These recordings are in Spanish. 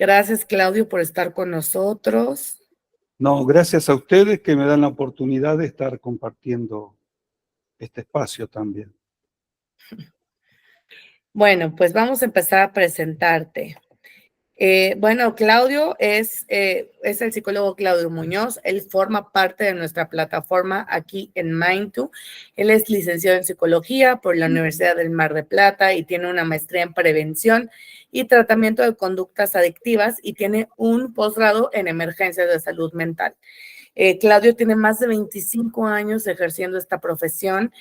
Gracias, Claudio, por estar con nosotros. No, gracias a ustedes que me dan la oportunidad de estar compartiendo este espacio también. Bueno, pues vamos a empezar a presentarte. Bueno, Claudio es el psicólogo Claudio Muñoz. Él forma parte de nuestra plataforma aquí en Mind2. Él es licenciado en psicología por la Universidad del Mar de Plata y tiene una maestría en prevención y tratamiento de conductas adictivas y tiene un posgrado en emergencias de salud mental. Claudio tiene más de 25 años ejerciendo esta profesión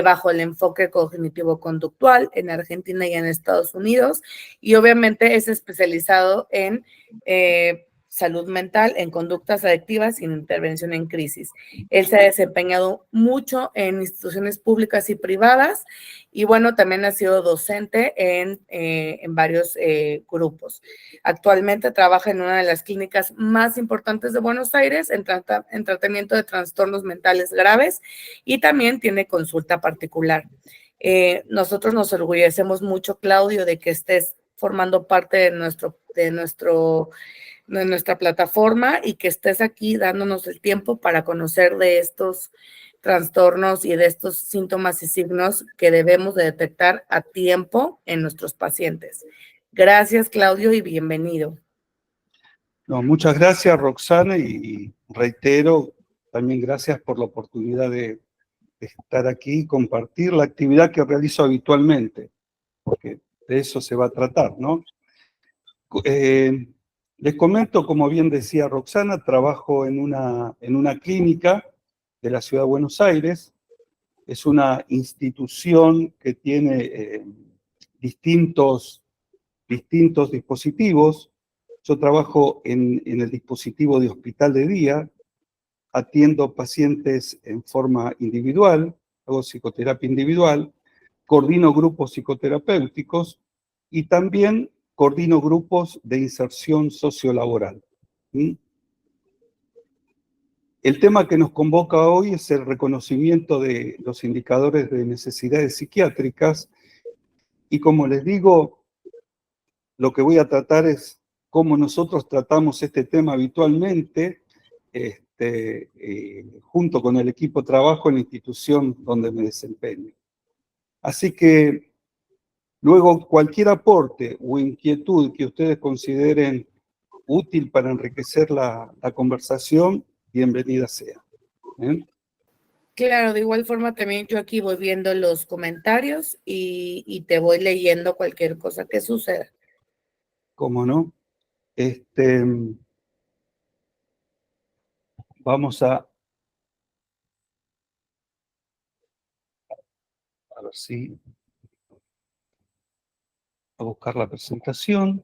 bajo el enfoque cognitivo-conductual en Argentina y en Estados Unidos, y obviamente es especializado en salud mental, en conductas adictivas y en intervención en crisis. Él se ha desempeñado mucho en instituciones públicas y privadas y bueno, también ha sido docente en varios grupos. Actualmente trabaja en una de las clínicas más importantes de Buenos Aires en tratamiento de trastornos mentales graves y también tiene consulta particular. Nosotros nos orgullecemos mucho, Claudio, de que estés formando parte de nuestra plataforma y que estés aquí dándonos el tiempo para conocer de estos trastornos y de estos síntomas y signos que debemos de detectar a tiempo en nuestros pacientes. Gracias, Claudio, y bienvenido. No, muchas gracias, Roxana, y reitero también gracias por la oportunidad de estar aquí y compartir la actividad que realizo habitualmente, porque de eso se va a tratar, ¿no? Les comento, como bien decía Roxana, trabajo en una clínica de la Ciudad de Buenos Aires. Es una institución que tiene distintos dispositivos. Yo trabajo en el dispositivo de hospital de día, atiendo pacientes en forma individual, hago psicoterapia individual, coordino grupos psicoterapéuticos y también coordino grupos de inserción sociolaboral. ¿Sí? El tema que nos convoca hoy es el reconocimiento de los indicadores de necesidades psiquiátricas y, como les digo, lo que voy a tratar es cómo nosotros tratamos este tema habitualmente junto con el equipo de trabajo en la institución donde me desempeño. Así que luego cualquier aporte o inquietud que ustedes consideren útil para enriquecer la conversación, bienvenida sea. Claro, de igual forma también yo aquí voy viendo los comentarios y te voy leyendo cualquier cosa que suceda. ¿Cómo no? Vamos a ver si a buscar la presentación.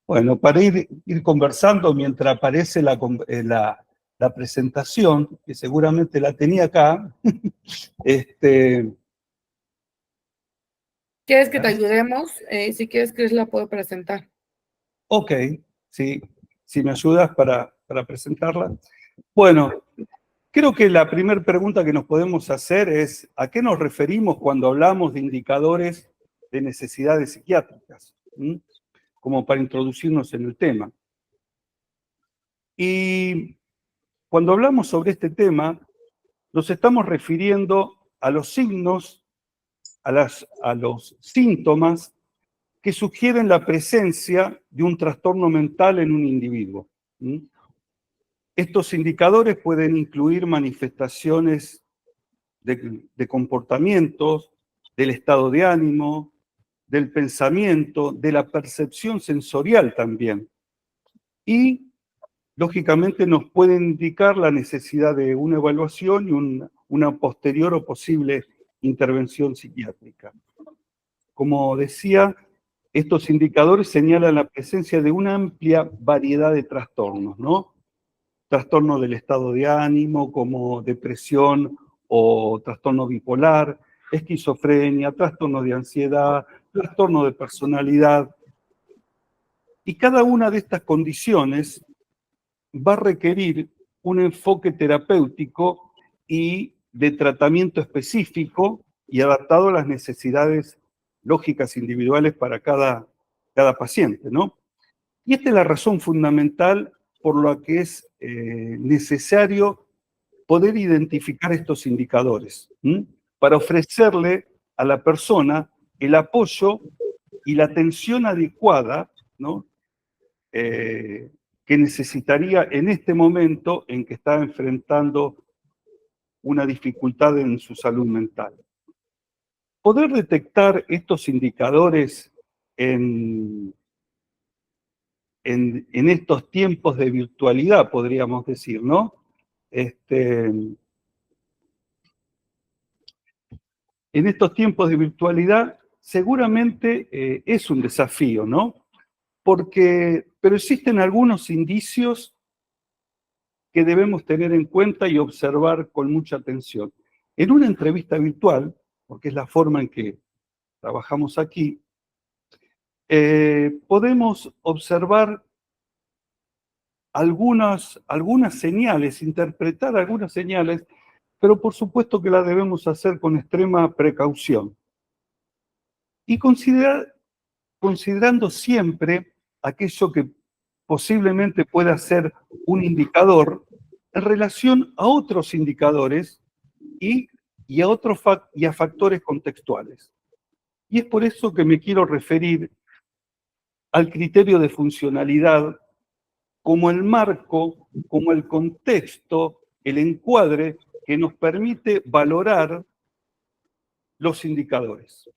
Bueno, para ir conversando mientras aparece la presentación, que seguramente la tenía acá. ¿Quieres que te ayudemos? Si quieres, Chris la puedo presentar. Ok, sí, si me ayudas para presentarla. Bueno, creo que la primera pregunta que nos podemos hacer es ¿a qué nos referimos cuando hablamos de indicadores de necesidades psiquiátricas? Como para introducirnos en el tema. Y cuando hablamos sobre este tema, nos estamos refiriendo a los signos, a los síntomas que sugieren la presencia de un trastorno mental en un individuo. Estos indicadores pueden incluir manifestaciones de comportamientos, del estado de ánimo, del pensamiento, de la percepción sensorial también. Y, lógicamente, nos pueden indicar la necesidad de una evaluación y una posterior o posible intervención psiquiátrica. Como decía, estos indicadores señalan la presencia de una amplia variedad de trastornos, ¿no? Trastorno del estado de ánimo, como depresión o trastorno bipolar, esquizofrenia, trastorno de ansiedad, trastorno de personalidad. Y cada una de estas condiciones va a requerir un enfoque terapéutico y de tratamiento específico y adaptado a las necesidades lógicas individuales para cada paciente, ¿no? Y esta es la razón fundamental por la que es necesario poder identificar estos indicadores, para ofrecerle a la persona el apoyo y la atención adecuada, ¿no? Que necesitaría en este momento en que está enfrentando una dificultad en su salud mental. Poder detectar estos indicadores en estos tiempos de virtualidad, podríamos decir, ¿no? En estos tiempos de virtualidad seguramente es un desafío, ¿no? Pero existen algunos indicios que debemos tener en cuenta y observar con mucha atención. En una entrevista virtual, porque es la forma en que trabajamos aquí, podemos observar algunas señales, interpretar algunas señales, pero por supuesto que las debemos hacer con extrema precaución. Y considerando siempre aquello que posiblemente pueda ser un indicador en relación a otros indicadores y a factores contextuales. Y es por eso que me quiero referir al criterio de funcionalidad como el marco, como el contexto, el encuadre que nos permite valorar los indicadores.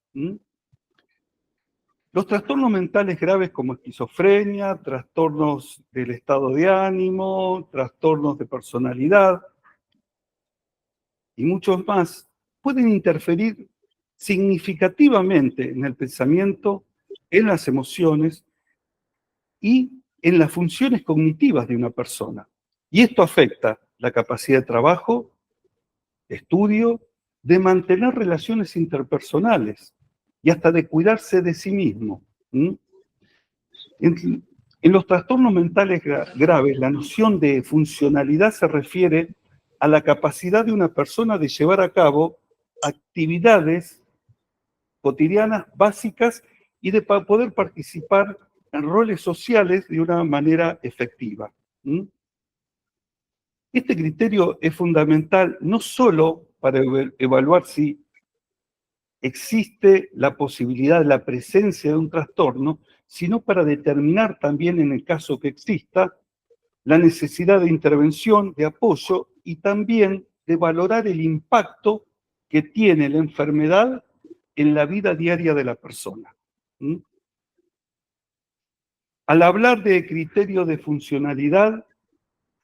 Los trastornos mentales graves como esquizofrenia, trastornos del estado de ánimo, trastornos de personalidad y muchos más pueden interferir significativamente en el pensamiento, en las emociones y en las funciones cognitivas de una persona. Y esto afecta la capacidad de trabajo, de estudio, de mantener relaciones interpersonales y hasta de cuidarse de sí mismo. En los trastornos mentales graves, la noción de funcionalidad se refiere a la capacidad de una persona de llevar a cabo actividades cotidianas básicas y de poder participar en roles sociales de una manera efectiva. Este criterio es fundamental no solo para evaluar si existe la posibilidad de la presencia de un trastorno, sino para determinar también, en el caso que exista, la necesidad de intervención, de apoyo y también de valorar el impacto que tiene la enfermedad en la vida diaria de la persona. Al hablar de criterio de funcionalidad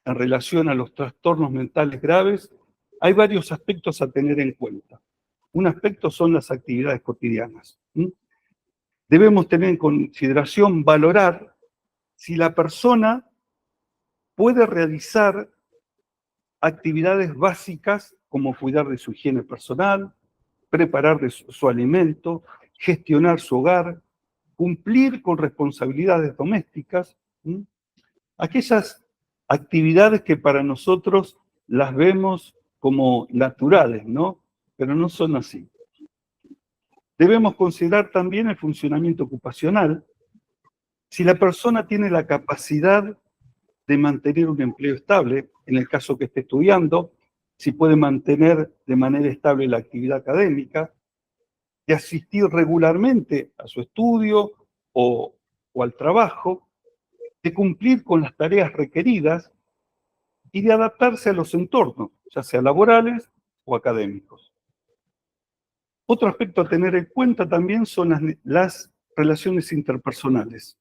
en relación a los trastornos mentales graves, hay varios aspectos a tener en cuenta. Un aspecto son las actividades cotidianas. Debemos tener en consideración valorar si la persona puede realizar actividades básicas como cuidar de su higiene personal, preparar su alimento, gestionar su hogar, cumplir con responsabilidades domésticas, aquellas actividades que para nosotros las vemos como naturales, ¿no? Pero no son así. Debemos considerar también el funcionamiento ocupacional. Si la persona tiene la capacidad de mantener un empleo estable, en el caso que esté estudiando, si puede mantener de manera estable la actividad académica, de asistir regularmente a su estudio o al trabajo, de cumplir con las tareas requeridas y de adaptarse a los entornos, ya sea laborales o académicos. Otro aspecto a tener en cuenta también son las relaciones interpersonales.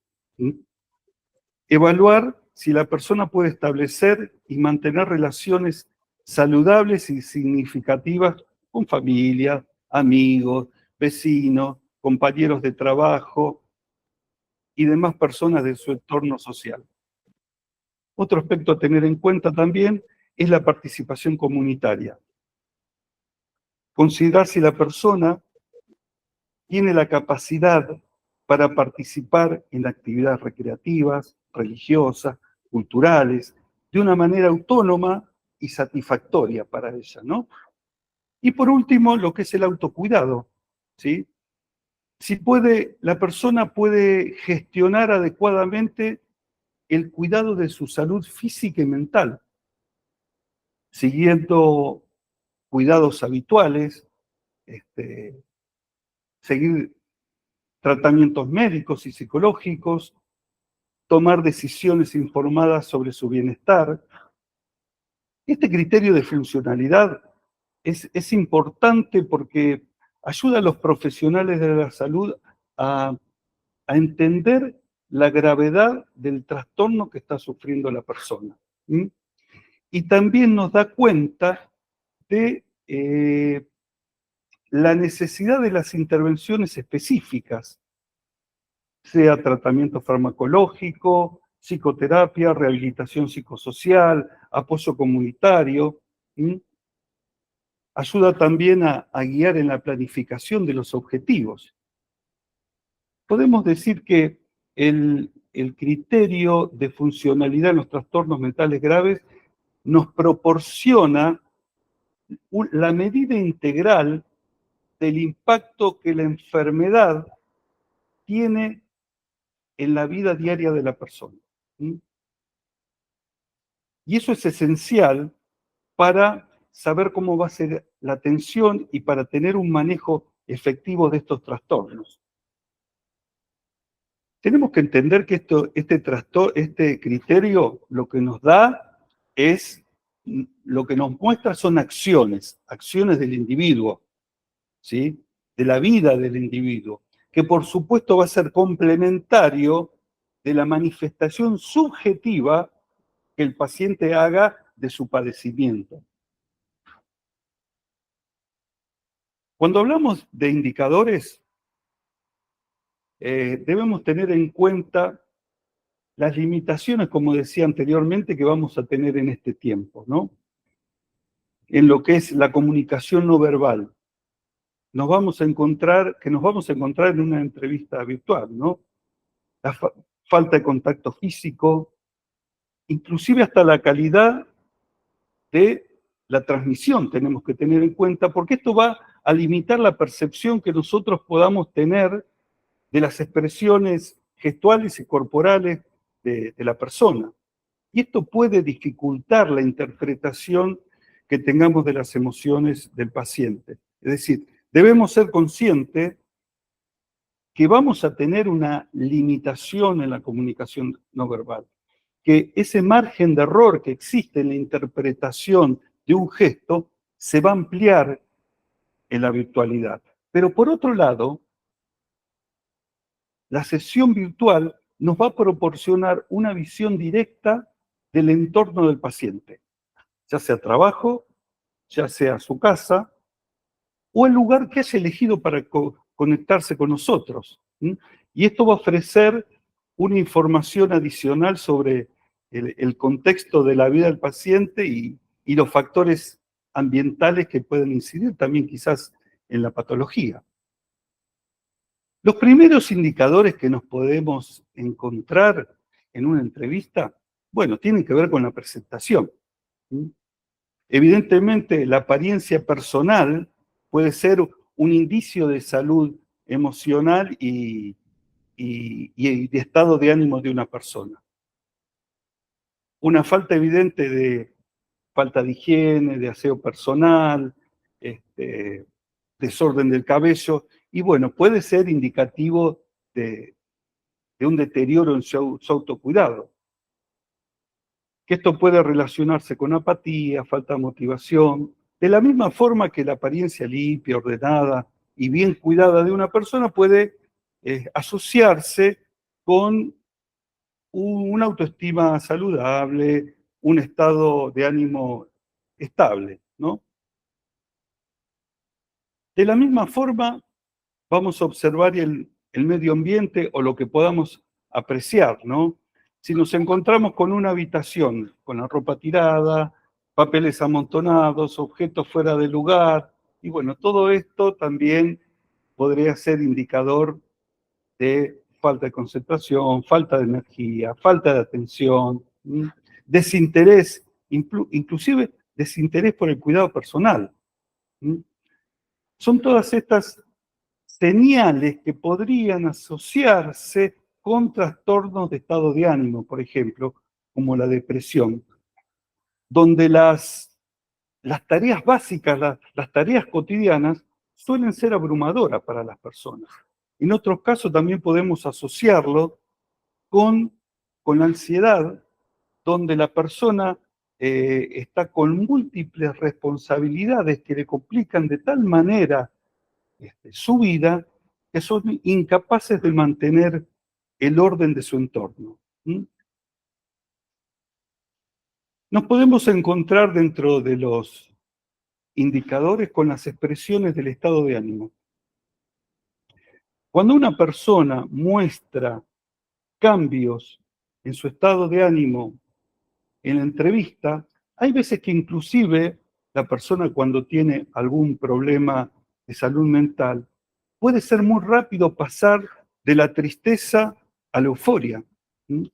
Evaluar si la persona puede establecer y mantener relaciones saludables y significativas con familia, amigos, vecinos, compañeros de trabajo y demás personas de su entorno social. Otro aspecto a tener en cuenta también es la participación comunitaria. Considerar si la persona tiene la capacidad para participar en actividades recreativas, religiosas, culturales, de una manera autónoma y satisfactoria para ella, ¿no? Y por último, lo que es el autocuidado, ¿sí? Si puede, la persona puede gestionar adecuadamente el cuidado de su salud física y mental, siguiendo cuidados habituales, seguir tratamientos médicos y psicológicos, tomar decisiones informadas sobre su bienestar. Este criterio de funcionalidad es importante porque ayuda a los profesionales de la salud a, a entender la gravedad del trastorno que está sufriendo la persona. ¿Mm? Y también nos da cuenta de la necesidad de las intervenciones específicas, sea tratamiento farmacológico, psicoterapia, rehabilitación psicosocial, apoyo comunitario. ¿Mm? Ayuda también a guiar en la planificación de los objetivos. Podemos decir que el criterio de funcionalidad en los trastornos mentales graves nos proporciona la medida integral del impacto que la enfermedad tiene en la vida diaria de la persona. ¿Mm? Y eso es esencial para saber cómo va a ser la atención y para tener un manejo efectivo de estos trastornos. Tenemos que entender que este criterio lo que nos da es, lo que nos muestra son acciones del individuo, ¿sí? De la vida del individuo, que por supuesto va a ser complementario de la manifestación subjetiva que el paciente haga de su padecimiento. Cuando hablamos de indicadores, debemos tener en cuenta las limitaciones, como decía anteriormente, que vamos a tener en este tiempo, ¿no? En lo que es la comunicación no verbal. Nos vamos a encontrar en una entrevista virtual, ¿no? La falta de contacto físico, inclusive hasta la calidad de la transmisión tenemos que tener en cuenta, porque esto va a limitar la percepción que nosotros podamos tener de las expresiones gestuales y corporales de la persona. Y esto puede dificultar la interpretación que tengamos de las emociones del paciente. Es decir, debemos ser conscientes que vamos a tener una limitación en la comunicación no verbal, que ese margen de error que existe en la interpretación de un gesto se va a ampliar en la virtualidad. Pero por otro lado, la sesión virtual nos va a proporcionar una visión directa del entorno del paciente, ya sea trabajo, ya sea su casa, o el lugar que haya elegido para conectarse con nosotros. Y esto va a ofrecer una información adicional sobre el contexto de la vida del paciente y los factores ambientales que pueden incidir también quizás en la patología. Los primeros indicadores que nos podemos encontrar en una entrevista, bueno, tienen que ver con la presentación. Evidentemente, la apariencia personal puede ser un indicio de salud emocional y de estado de ánimo de una persona. Una falta evidente de falta de higiene, de aseo personal, desorden del cabello, y bueno, puede ser indicativo de un deterioro en su autocuidado. Que esto puede relacionarse con apatía, falta de motivación, de la misma forma que la apariencia limpia, ordenada y bien cuidada de una persona puede asociarse con una autoestima saludable, un estado de ánimo estable, ¿no? De la misma forma, vamos a observar el medio ambiente o lo que podamos apreciar, ¿no? Si nos encontramos con una habitación con la ropa tirada, papeles amontonados, objetos fuera de lugar, y bueno, todo esto también podría ser indicador de falta de concentración, falta de energía, falta de atención, desinterés, inclusive desinterés por el cuidado personal. ¿Mm? Son todas estas señales que podrían asociarse con trastornos de estado de ánimo, por ejemplo, como la depresión, donde las tareas básicas, las tareas cotidianas, suelen ser abrumadoras para las personas. En otros casos también podemos asociarlo con, con la ansiedad, donde la persona está con múltiples responsabilidades que le complican de tal manera su vida que son incapaces de mantener el orden de su entorno. ¿Mm? Nos podemos encontrar dentro de los indicadores con las expresiones del estado de ánimo. Cuando una persona muestra cambios en su estado de ánimo en la entrevista, hay veces que inclusive la persona cuando tiene algún problema de salud mental, puede ser muy rápido pasar de la tristeza a la euforia. ¿Mm?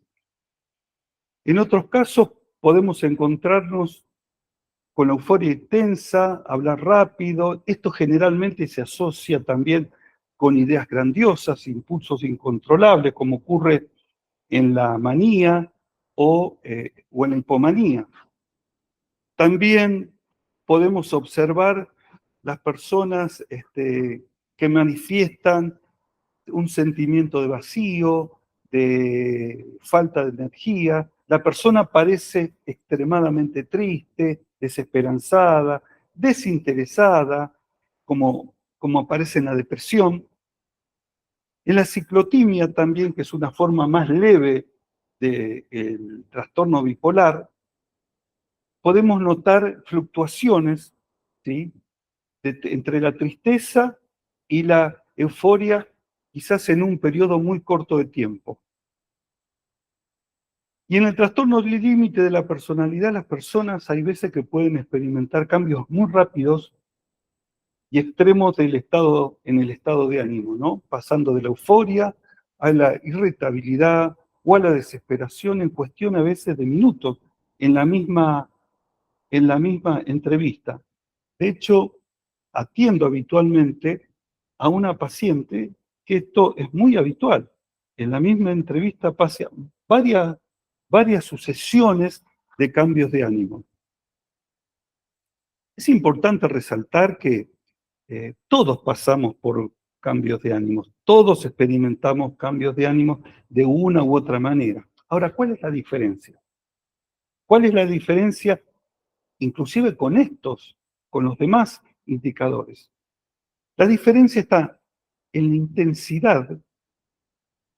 En otros casos podemos encontrarnos con la euforia intensa, hablar rápido. Esto generalmente se asocia también con ideas grandiosas, impulsos incontrolables, como ocurre en la manía o en la hipomanía. También podemos observar las personas que manifiestan un sentimiento de vacío, de falta de energía. La persona parece extremadamente triste, desesperanzada, desinteresada, como aparece en la depresión. En la ciclotimia también, que es una forma más leve del trastorno bipolar, podemos notar fluctuaciones, ¿sí?, entre la tristeza y la euforia, quizás en un periodo muy corto de tiempo. Y en el trastorno límite de la personalidad, las personas hay veces que pueden experimentar cambios muy rápidos y extremos en el estado de ánimo, ¿no? Pasando de la euforia a la irritabilidad o a la desesperación en cuestión a veces de minutos en la misma entrevista. De hecho, atiendo habitualmente a una paciente que esto es muy habitual. En la misma entrevista pasa varias sucesiones de cambios de ánimo. Es importante resaltar que todos pasamos por cambios de ánimo, todos experimentamos cambios de ánimo de una u otra manera. Ahora, ¿cuál es la diferencia? ¿Cuál es la diferencia inclusive con los demás indicadores? La diferencia está en la intensidad,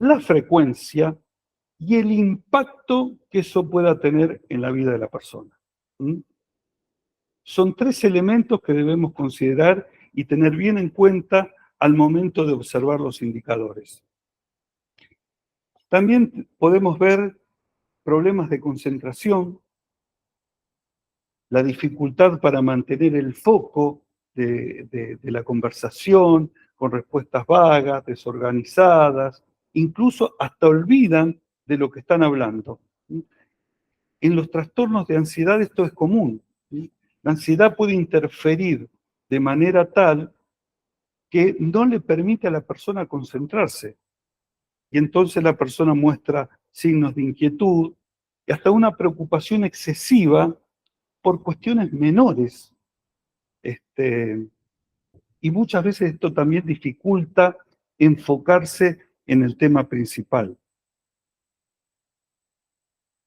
la frecuencia y el impacto que eso pueda tener en la vida de la persona. ¿Mm? Son tres elementos que debemos considerar y tener bien en cuenta al momento de observar los indicadores. También podemos ver problemas de concentración, la dificultad para mantener el foco de la conversación, con respuestas vagas, desorganizadas, incluso hasta olvidan de lo que están hablando. En los trastornos de ansiedad esto es común. La ansiedad puede interferir de manera tal que no le permite a la persona concentrarse. Y entonces la persona muestra signos de inquietud y hasta una preocupación excesiva por cuestiones menores. Y muchas veces esto también dificulta enfocarse en el tema principal.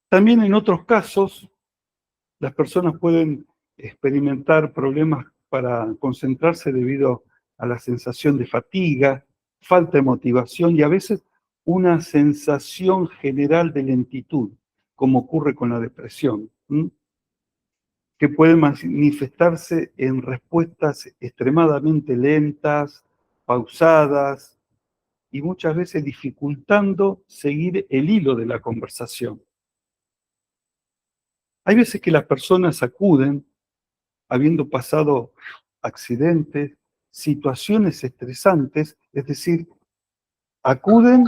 También en otros casos, las personas pueden experimentar problemas para concentrarse debido a la sensación de fatiga, falta de motivación y a veces una sensación general de lentitud, como ocurre con la depresión, que puede manifestarse en respuestas extremadamente lentas, pausadas y muchas veces dificultando seguir el hilo de la conversación. Hay veces que las personas acuden habiendo pasado accidentes, situaciones estresantes, es decir, acuden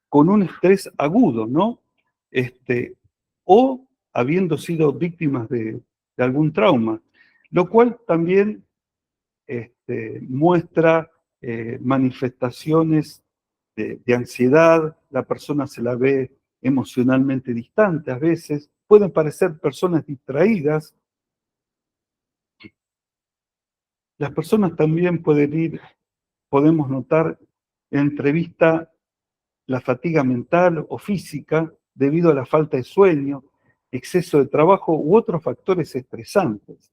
con un estrés agudo, ¿no? O habiendo sido víctimas de algún trauma, lo cual también muestra manifestaciones de ansiedad, la persona se la ve emocionalmente distante a veces, pueden parecer personas distraídas. Las personas también podemos notar en entrevista la fatiga mental o física debido a la falta de sueño, exceso de trabajo u otros factores estresantes.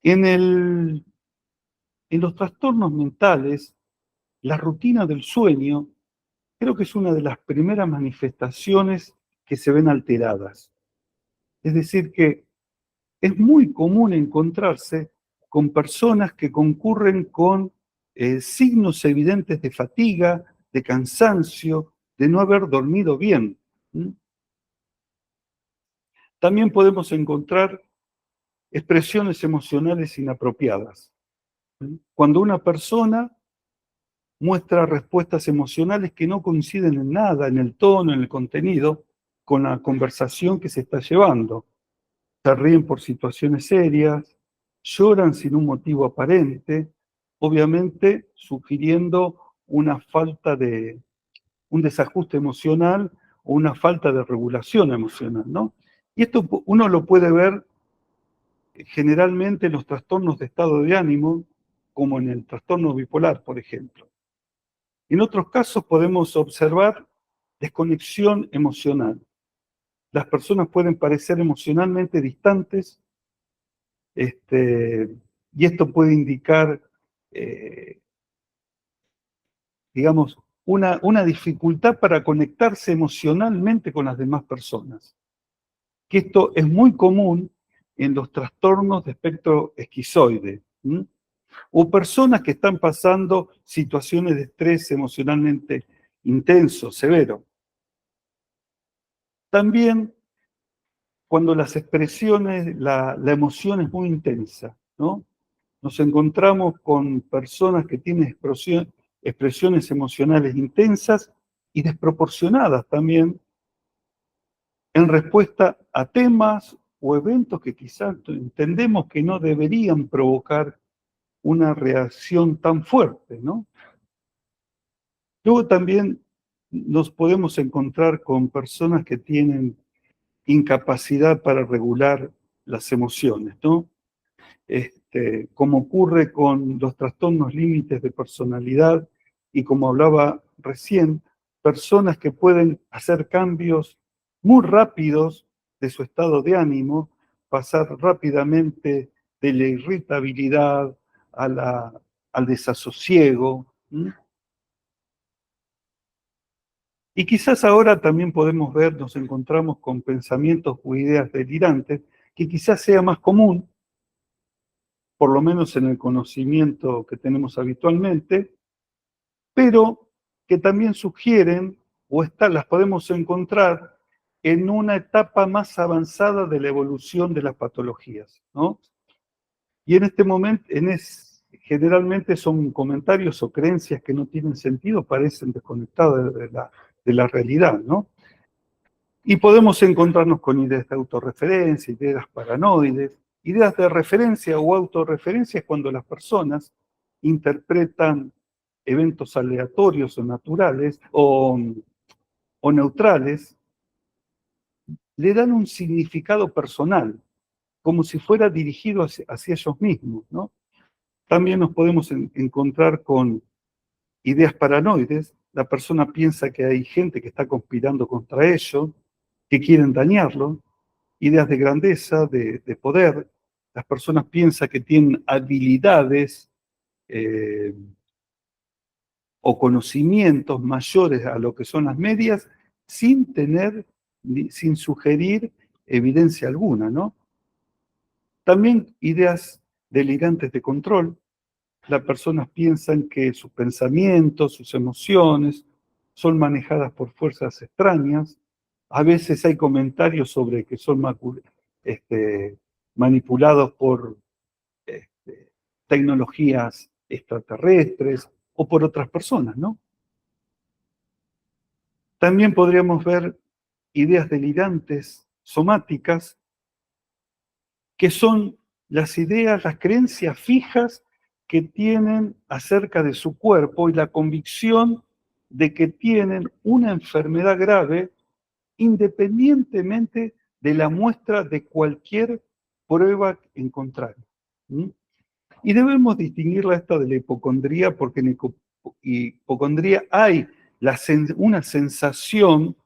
En los trastornos mentales, la rutina del sueño creo que es una de las primeras manifestaciones que se ven alteradas. Es decir, que es muy común encontrarse con personas que concurren con signos evidentes de fatiga, de cansancio, de no haber dormido bien. También podemos encontrar expresiones emocionales inapropiadas. Cuando una persona muestra respuestas emocionales que no coinciden en nada, en el tono, en el contenido, con la conversación que se está llevando. Se ríen por situaciones serias, lloran sin un motivo aparente, obviamente sugiriendo una falta de, un desajuste emocional o una falta de regulación emocional, ¿no? Y esto uno lo puede ver generalmente en los trastornos de estado de ánimo, como en el trastorno bipolar, por ejemplo. En otros casos podemos observar desconexión emocional. Las personas pueden parecer emocionalmente distantes, y esto puede indicar, digamos, una dificultad para conectarse emocionalmente con las demás personas. Que esto es muy común en los trastornos de espectro esquizoide, o personas que están pasando situaciones de estrés emocionalmente intenso, severo. También cuando las expresiones, la emoción es muy intensa, ¿no? Nos encontramos con personas que tienen expresiones emocionales intensas y desproporcionadas también en respuesta a temas o eventos que quizás entendemos que no deberían provocar una reacción tan fuerte, ¿no? Luego también nos podemos encontrar con personas que tienen incapacidad para regular las emociones, ¿no? Como ocurre con los trastornos límites de personalidad y como hablaba recién, personas que pueden hacer cambios muy rápidos de su estado de ánimo, pasar rápidamente de la irritabilidad al desasosiego. Y quizás ahora también podemos ver, nos encontramos con pensamientos o ideas delirantes, que quizás sea más común, por lo menos en el conocimiento que tenemos habitualmente, pero que también sugieren, las podemos encontrar en una etapa más avanzada de la evolución de las patologías, ¿no? Y en este momento, generalmente son comentarios o creencias que no tienen sentido, parecen desconectadas de la realidad, ¿no? Y podemos encontrarnos con ideas de autorreferencia, ideas paranoides, ideas de referencia o autorreferencia es cuando las personas interpretan eventos aleatorios o naturales o neutrales, le dan un significado personal, como si fuera dirigido hacia ellos mismos, ¿no? También nos podemos encontrar con ideas paranoides. La persona piensa que hay gente que está conspirando contra ellos, que quieren dañarlo. Ideas de grandeza, de poder. Las personas piensan que tienen habilidades o conocimientos mayores a lo que son las medias sin sugerir evidencia alguna, ¿no? También ideas delirantes de control. Las personas piensan que sus pensamientos, sus emociones son manejadas por fuerzas extrañas. A veces hay comentarios sobre que son manipulados por tecnologías extraterrestres o por otras personas, ¿no? También podríamos ver ideas delirantes somáticas, que son las ideas, las creencias fijas que tienen acerca de su cuerpo y la convicción de que tienen una enfermedad grave independientemente de la muestra de cualquier prueba en contrario. ¿Mm? Y debemos distinguirla esta de la hipocondría, porque en hipocondría hay una sensación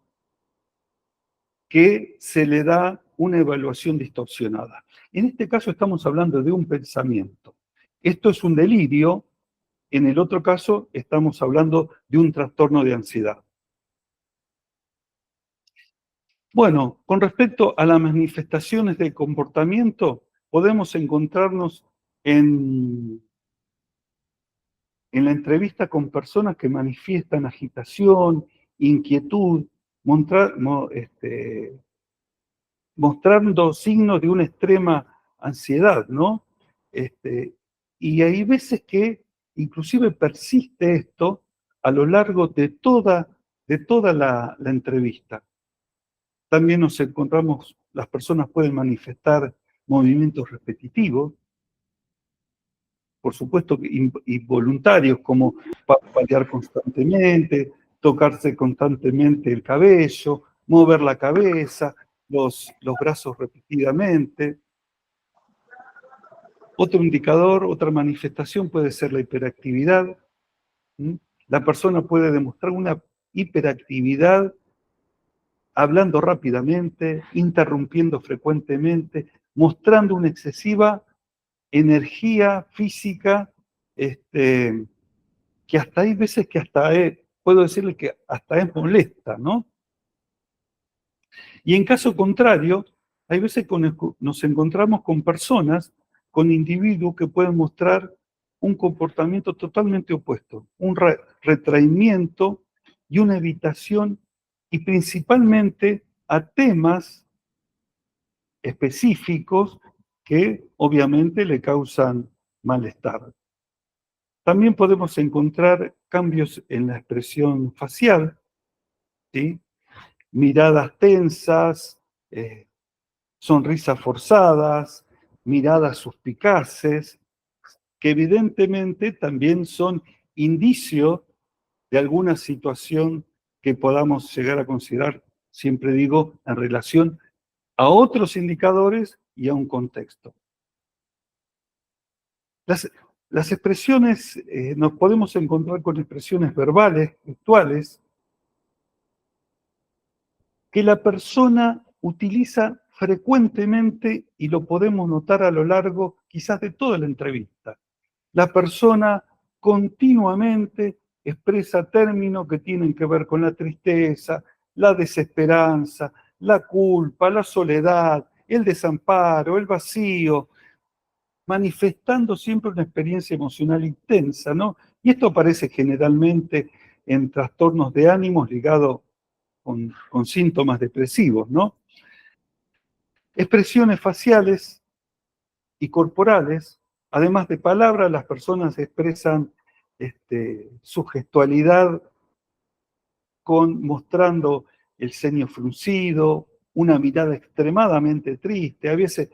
que se le da una evaluación distorsionada. En este caso estamos hablando de un pensamiento. Esto es un delirio. En el otro caso estamos hablando de un trastorno de ansiedad. Bueno, con respecto a las manifestaciones de comportamiento, podemos encontrarnos en la entrevista con personas que manifiestan agitación, inquietud, mostrando signos de una extrema ansiedad, ¿no? Y hay veces que inclusive persiste esto a lo largo de toda la entrevista. También nos encontramos, las personas pueden manifestar movimientos repetitivos, por supuesto que involuntarios, como parpadear constantemente, tocarse constantemente el cabello, mover la cabeza, los brazos repetidamente. Otro indicador, otra manifestación puede ser la hiperactividad. ¿Mm? La persona puede demostrar una hiperactividad hablando rápidamente, interrumpiendo frecuentemente, mostrando una excesiva energía física, que hasta hay veces que hasta puedo decirle que hasta es molesta, ¿no? Y en caso contrario, hay veces que nos encontramos con personas, con individuos que pueden mostrar un comportamiento totalmente opuesto, un retraimiento y una evitación, y principalmente a temas específicos que obviamente le causan malestar. También podemos encontrar cambios en la expresión facial, ¿sí? Miradas tensas, sonrisas forzadas, miradas suspicaces, que evidentemente también son indicios de alguna situación que podamos llegar a considerar, siempre digo, en relación a otros indicadores y a un contexto. Las expresiones, nos podemos encontrar con expresiones verbales, gestuales, que la persona utiliza frecuentemente y lo podemos notar a lo largo quizás de toda la entrevista. La persona continuamente expresa términos que tienen que ver con la tristeza, la desesperanza, la culpa, la soledad, el desamparo, el vacío, manifestando siempre una experiencia emocional intensa, ¿no? Y esto aparece generalmente en trastornos de ánimos ligados con síntomas depresivos, ¿no? Expresiones faciales y corporales, además de palabras, las personas expresan su gestualidad mostrando el ceño fruncido, una mirada extremadamente triste, a veces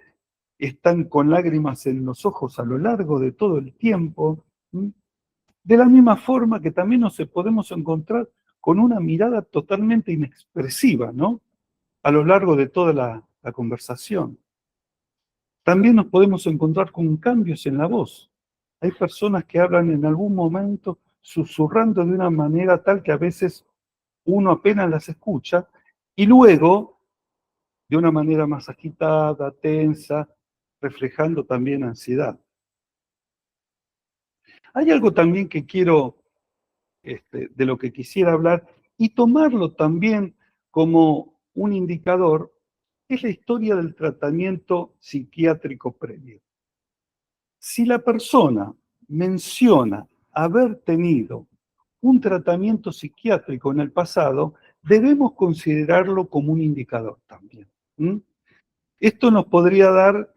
están con lágrimas en los ojos a lo largo de todo el tiempo. De la misma forma que también nos podemos encontrar con una mirada totalmente inexpresiva, ¿no? A lo largo de toda la conversación. También nos podemos encontrar con cambios en la voz. Hay personas que hablan en algún momento susurrando de una manera tal que a veces uno apenas las escucha, y luego de una manera más agitada, tensa, reflejando también ansiedad. Hay algo también que quiero, de lo que quisiera hablar, y tomarlo también como un indicador, es la historia del tratamiento psiquiátrico previo. Si la persona menciona haber tenido un tratamiento psiquiátrico en el pasado, debemos considerarlo como un indicador también. Esto nos podría dar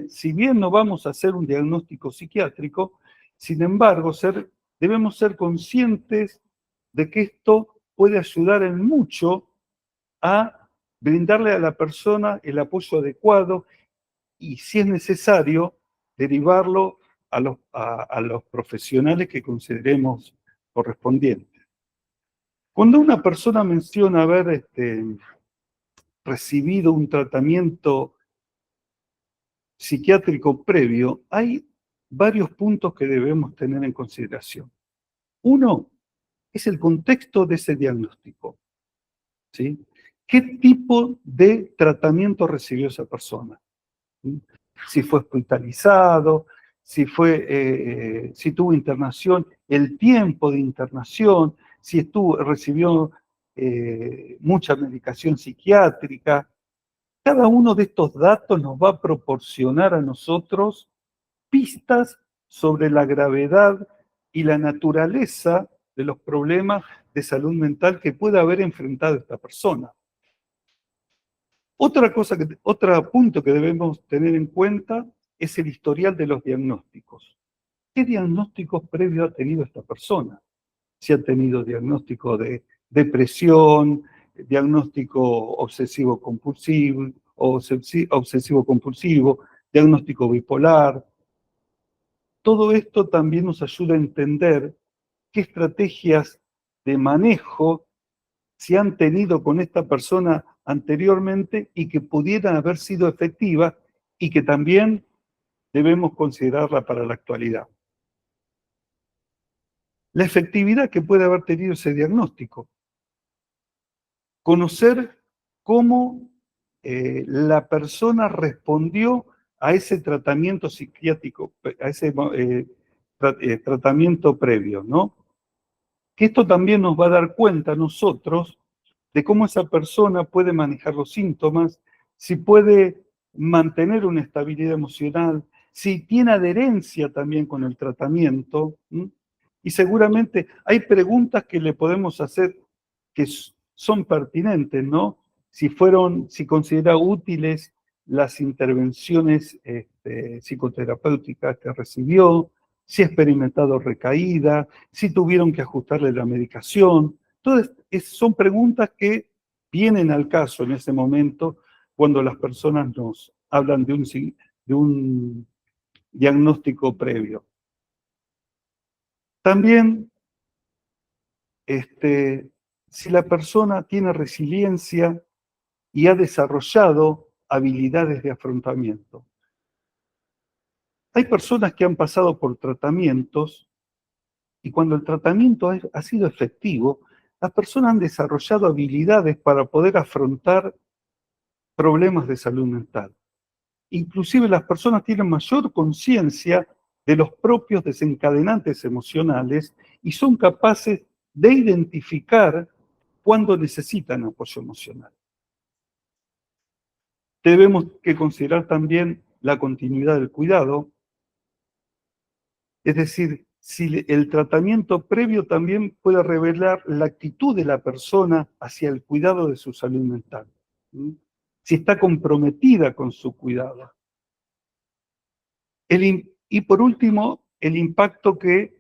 si bien no vamos a hacer un diagnóstico psiquiátrico, sin embargo, debemos ser conscientes de que esto puede ayudar en mucho a brindarle a la persona el apoyo adecuado y, si es necesario, derivarlo a los profesionales que consideremos correspondientes. Cuando una persona menciona haber recibido un tratamiento psiquiátrico previo, hay varios puntos que debemos tener en consideración. Uno es el contexto de ese diagnóstico, ¿sí? ¿Qué tipo de tratamiento recibió esa persona? ¿Sí? Si fue hospitalizado, si tuvo internación, el tiempo de internación, si recibió mucha medicación psiquiátrica. Cada uno de estos datos nos va a proporcionar a nosotros pistas sobre la gravedad y la naturaleza de los problemas de salud mental que puede haber enfrentado esta persona. Otro punto que debemos tener en cuenta es el historial de los diagnósticos. ¿Qué diagnósticos previos ha tenido esta persona? Si ha tenido diagnóstico de depresión, diagnóstico obsesivo-compulsivo, obsesivo-compulsivo, diagnóstico bipolar. Todo esto también nos ayuda a entender qué estrategias de manejo se han tenido con esta persona anteriormente y que pudieran haber sido efectivas y que también debemos considerarla para la actualidad. La efectividad que puede haber tenido ese diagnóstico. Conocer cómo la persona respondió a ese tratamiento psiquiátrico, a ese tratamiento previo, ¿no? Que esto también nos va a dar cuenta a nosotros de cómo esa persona puede manejar los síntomas, si puede mantener una estabilidad emocional, si tiene adherencia también con el tratamiento. Y seguramente hay preguntas que le podemos hacer que son pertinentes, ¿no? Si considera útiles las intervenciones psicoterapéuticas que recibió, si ha experimentado recaída, si tuvieron que ajustarle la medicación. Todas son preguntas que vienen al caso en ese momento cuando las personas nos hablan de un diagnóstico previo. También, si la persona tiene resiliencia y ha desarrollado habilidades de afrontamiento. Hay personas que han pasado por tratamientos y cuando el tratamiento ha sido efectivo, las personas han desarrollado habilidades para poder afrontar problemas de salud mental. Inclusive las personas tienen mayor conciencia de los propios desencadenantes emocionales y son capaces de identificar cuando necesitan apoyo emocional. Debemos que considerar también la continuidad del cuidado, es decir, si el tratamiento previo también puede revelar la actitud de la persona hacia el cuidado de su salud mental. Si está comprometida con su cuidado. Y por último, el impacto que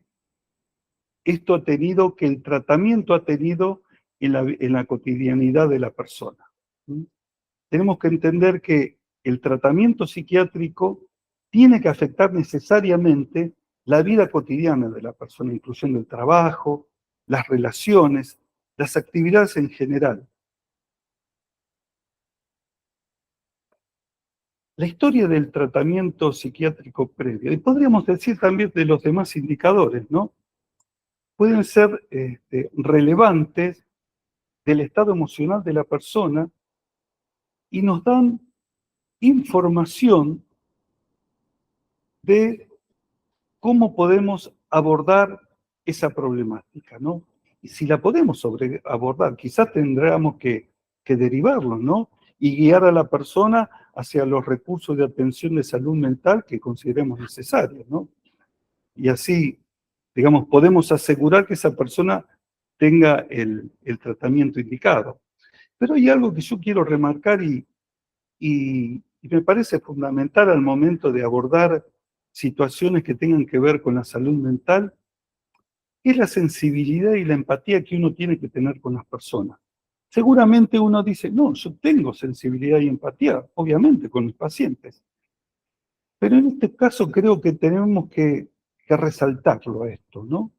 esto ha tenido, que el tratamiento ha tenido en la cotidianidad de la persona. Tenemos que entender que el tratamiento psiquiátrico tiene que afectar necesariamente la vida cotidiana de la persona, incluyendo el trabajo, las relaciones, las actividades en general. La historia del tratamiento psiquiátrico previo, y podríamos decir también de los demás indicadores, ¿no? Pueden ser relevantes del estado emocional de la persona y nos dan información de cómo podemos abordar esa problemática, ¿no? Y si la podemos abordar, quizás tendríamos que derivarlo, ¿no? Y guiar a la persona hacia los recursos de atención de salud mental que consideremos necesarios, ¿no? Y así, digamos, podemos asegurar que esa persona tenga el tratamiento indicado. Pero hay algo que yo quiero remarcar y me parece fundamental al momento de abordar situaciones que tengan que ver con la salud mental, es la sensibilidad y la empatía que uno tiene que tener con las personas. Seguramente uno dice, no, yo tengo sensibilidad y empatía, obviamente, con mis pacientes. Pero en este caso creo que tenemos que resaltarlo esto, ¿no?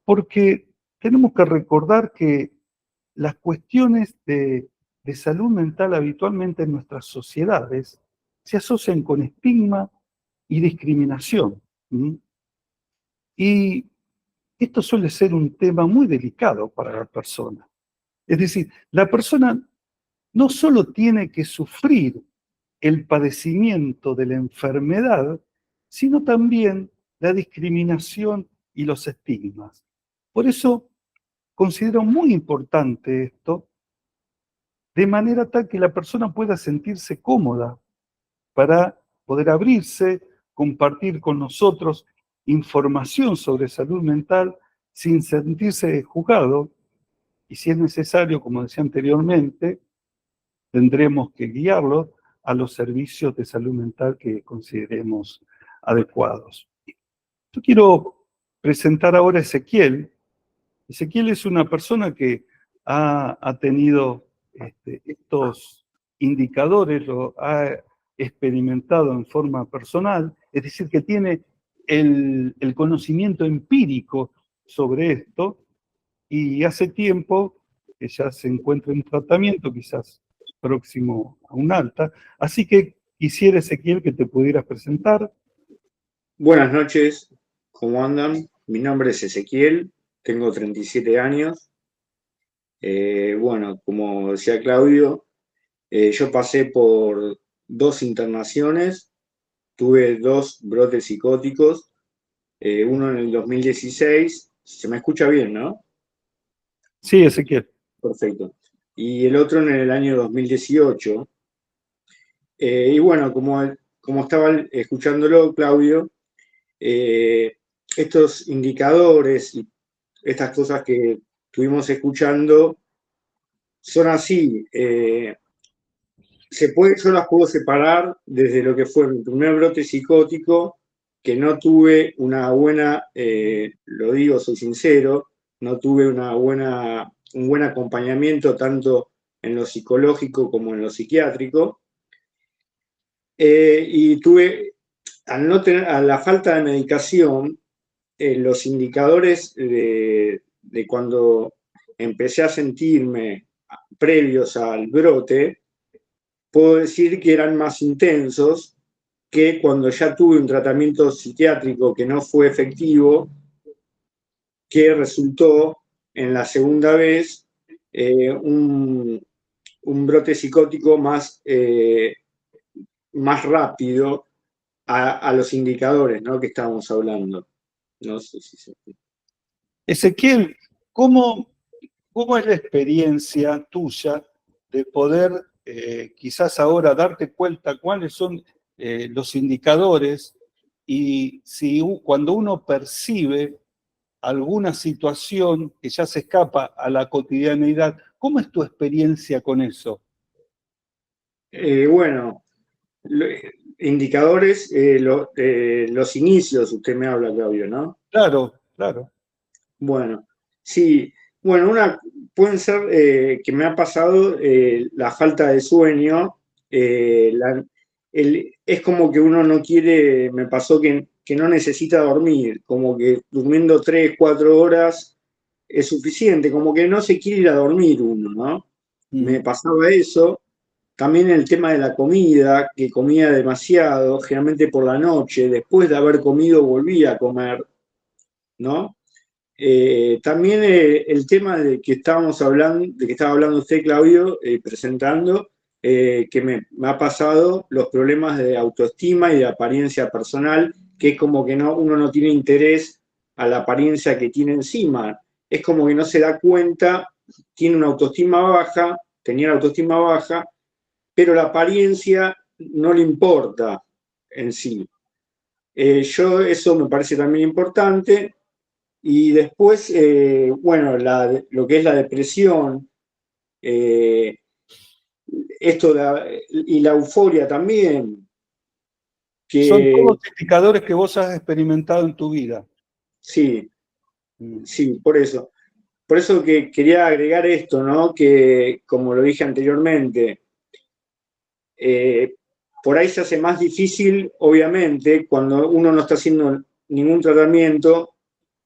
Porque tenemos que recordar que las cuestiones de salud mental habitualmente en nuestras sociedades se asocian con estigma y discriminación. ¿Mm? Y esto suele ser un tema muy delicado para la persona. Es decir, la persona no solo tiene que sufrir el padecimiento de la enfermedad, sino también la discriminación y los estigmas. Por eso considero muy importante esto, de manera tal que la persona pueda sentirse cómoda para poder abrirse, compartir con nosotros información sobre salud mental sin sentirse juzgado, y si es necesario, como decía anteriormente, tendremos que guiarlo a los servicios de salud mental que consideremos adecuados. Yo quiero presentar ahora a Ezequiel. Ezequiel es una persona que ha tenido estos indicadores, lo ha experimentado en forma personal, es decir, que tiene el conocimiento empírico sobre esto, y hace tiempo que ya se encuentra en tratamiento, quizás próximo a un alta. Así que quisiera, Ezequiel, que te pudieras presentar. Buenas noches, ¿cómo andan? Mi nombre es Ezequiel, tengo 37 años. Bueno, como decía Claudio, yo pasé por 2 internaciones, tuve 2 brotes psicóticos, uno en el 2016, se me escucha bien, ¿no? Sí, Ezequiel. Perfecto. Y el otro en el año 2018. Y bueno, como estaba escuchándolo, Claudio, estos indicadores y estas cosas que estuvimos escuchando son así. Yo las puedo separar desde lo que fue mi primer brote psicótico, que no tuve una buena, lo digo, soy sincero, no tuve un buen acompañamiento tanto en lo psicológico como en lo psiquiátrico. Y tuve, a la falta de medicación, los indicadores de cuando empecé a sentirme previos al brote, puedo decir que eran más intensos que cuando ya tuve un tratamiento psiquiátrico que no fue efectivo, que resultó en la segunda vez un brote psicótico más rápido a los indicadores, ¿no?, que estábamos hablando. No sé si se... Ezequiel, ¿cómo es la experiencia tuya de poder quizás ahora darte cuenta cuáles son los indicadores y si cuando uno percibe alguna situación que ya se escapa a la cotidianeidad, ¿cómo es tu experiencia con eso? Bueno, indicadores, los inicios, usted me habla, Claudio, ¿no? Claro, claro. Bueno, sí, bueno, pueden ser que me ha pasado la falta de sueño, es como que uno no quiere, me pasó que no necesita dormir, como que durmiendo 3, 4 horas es suficiente, como que no se quiere ir a dormir uno, ¿no? Me pasaba eso. También el tema de la comida, que comía demasiado, generalmente por la noche, después de haber comido volvía a comer, ¿no? También el tema de que estábamos hablando, de que estaba hablando usted, Claudio, presentando, que me ha pasado los problemas de autoestima y de apariencia personal, que es como que uno no tiene interés a la apariencia que tiene encima. Es como que no se da cuenta, tiene una autoestima baja, tenía la autoestima baja, pero la apariencia no le importa en sí. Eso me parece también importante. Y después, bueno, lo que es la depresión, eh, y la euforia también, Son que todos indicadores que vos has experimentado en tu vida. sí, sí, por eso. Por eso que quería agregar esto, ¿no? Que, como lo dije anteriormente, por ahí se hace más difícil, obviamente, cuando uno no está haciendo ningún tratamiento,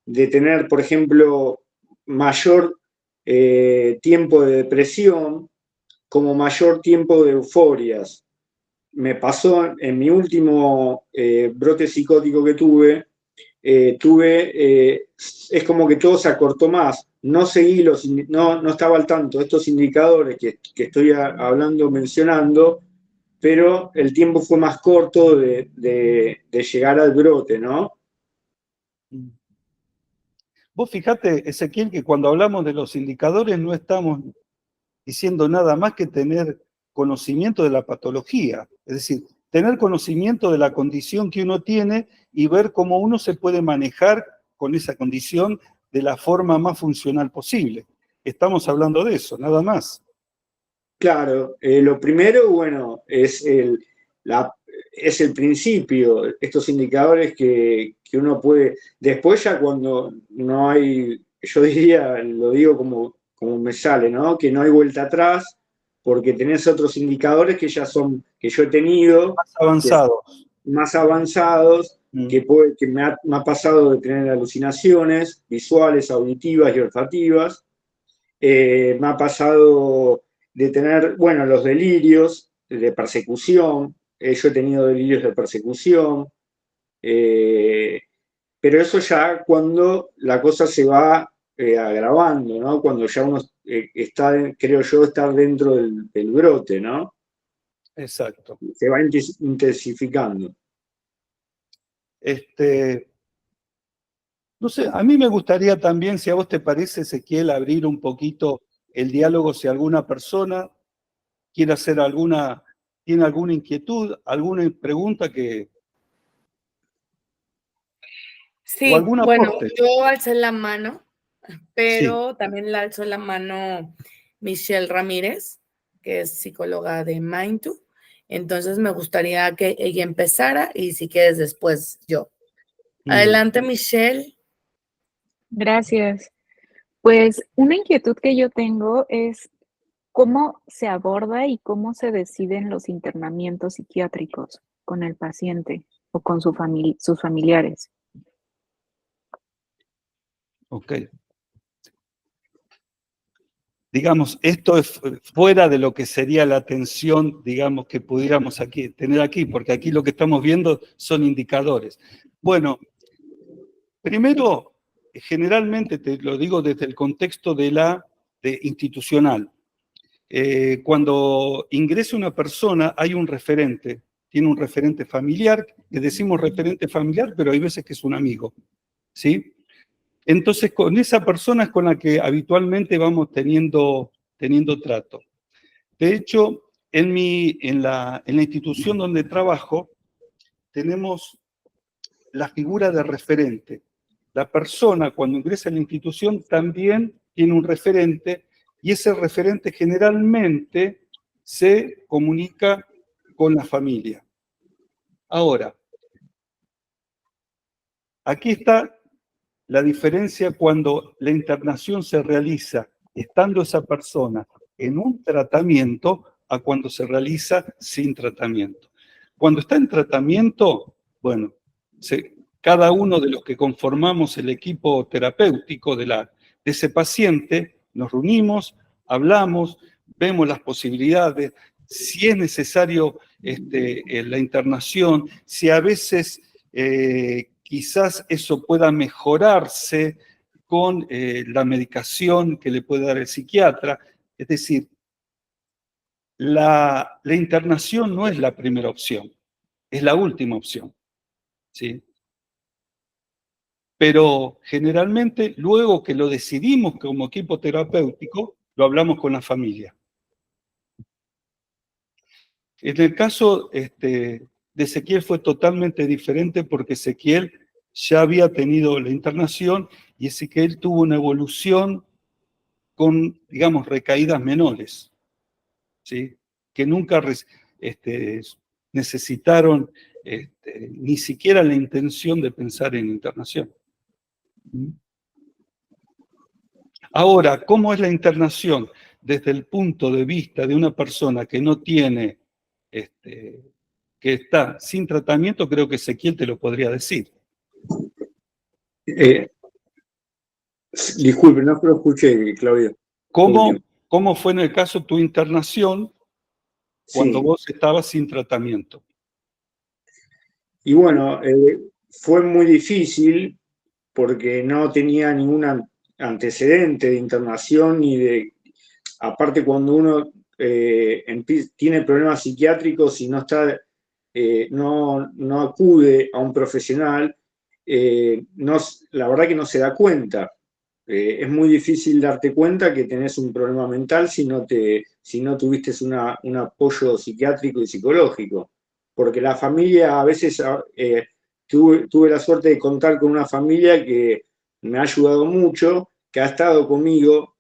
de tener, por ejemplo, mayor tiempo de depresión, como mayor tiempo de euforias. Me pasó en mi último brote psicótico que es como que todo se acortó más. No seguí no estaba al tanto de estos indicadores que estoy mencionando, pero el tiempo fue más corto de llegar al brote, ¿no? Vos fijate, Ezequiel, que cuando hablamos de los indicadores no estamos diciendo nada más que tener conocimiento de la patología, es decir, tener conocimiento de la condición que uno tiene y ver cómo uno se puede manejar con esa condición de la forma más funcional posible. Estamos hablando de eso, nada más. Claro, lo primero, bueno, es el principio, estos indicadores que uno puede, después ya cuando no hay, yo diría, lo digo como me sale, ¿no? Que no hay vuelta atrás, porque tenés otros indicadores que yo he tenido, Más avanzados. más avanzados, que me ha pasado de tener alucinaciones visuales, auditivas y olfativas. Me ha pasado de tener, bueno, los delirios de persecución. Yo he tenido delirios de persecución. Pero eso ya cuando la cosa se va agravando, ¿no? Cuando ya uno está, creo yo, estar dentro del brote, ¿no? Exacto. Se va intensificando. No sé, a mí me gustaría también, si a vos te parece, Ezequiel, abrir un poquito el diálogo si alguna persona quiere hacer tiene alguna inquietud, alguna pregunta o Sí, algún bueno, aporte. yo alcé la mano, Sí. pero también la alzó la mano Michelle Ramírez, que es psicóloga de Mind2. Entonces me gustaría que ella empezara y si quieres después yo. Adelante, Michelle. Gracias. Pues una inquietud que yo tengo es cómo se aborda y cómo se deciden los internamientos psiquiátricos con el paciente o con sus familiares. Ok. Digamos, esto es fuera de lo que sería la atención, digamos, que pudiéramos tener aquí, porque aquí lo que estamos viendo son indicadores. Bueno, primero, generalmente te lo digo desde el contexto de institucional. Cuando ingresa una persona hay un referente, tiene un referente familiar, que decimos referente familiar, pero hay veces que es un amigo, ¿sí? Entonces, con esa persona es con la que habitualmente vamos teniendo trato. De hecho, en la institución donde trabajo, tenemos la figura de referente. La persona, cuando ingresa a la institución, también tiene un referente, y ese referente generalmente se comunica con la familia. Ahora, aquí está la diferencia cuando la internación se realiza estando esa persona en un tratamiento a cuando se realiza sin tratamiento. Cuando está en tratamiento, bueno, cada uno de los que conformamos el equipo terapéutico de ese paciente, nos reunimos, hablamos, vemos las posibilidades, si es necesario la internación, si a veces quizás eso pueda mejorarse con la medicación que le puede dar el psiquiatra. Es decir, la internación no es la primera opción, es la última opción, ¿sí? Pero generalmente, luego que lo decidimos como equipo terapéutico, lo hablamos con la familia. En el caso de Ezequiel fue totalmente diferente porque Ezequiel ya había tenido la internación y Ezequiel tuvo una evolución con, digamos, recaídas menores, ¿sí? Que nunca necesitaron ni siquiera la intención de pensar en internación. Ahora, ¿cómo es la internación? Desde el punto de vista de una persona que no tiene que está sin tratamiento, creo que Ezequiel te lo podría decir. Disculpe, no lo escuché, Claudio. ¿Cómo fue en el caso tu internación cuando Sí. vos estabas sin tratamiento? Y bueno, fue muy difícil porque no tenía ningún antecedente de internación ni de... Aparte, cuando uno tiene problemas psiquiátricos y no está, no acude a un profesional, la verdad que no se da cuenta. Es muy difícil darte cuenta que tenés un problema mental si no tuviste un apoyo psiquiátrico y psicológico. Porque la familia, a veces tuve la suerte de contar con una familia que me ha ayudado mucho, que ha estado conmigo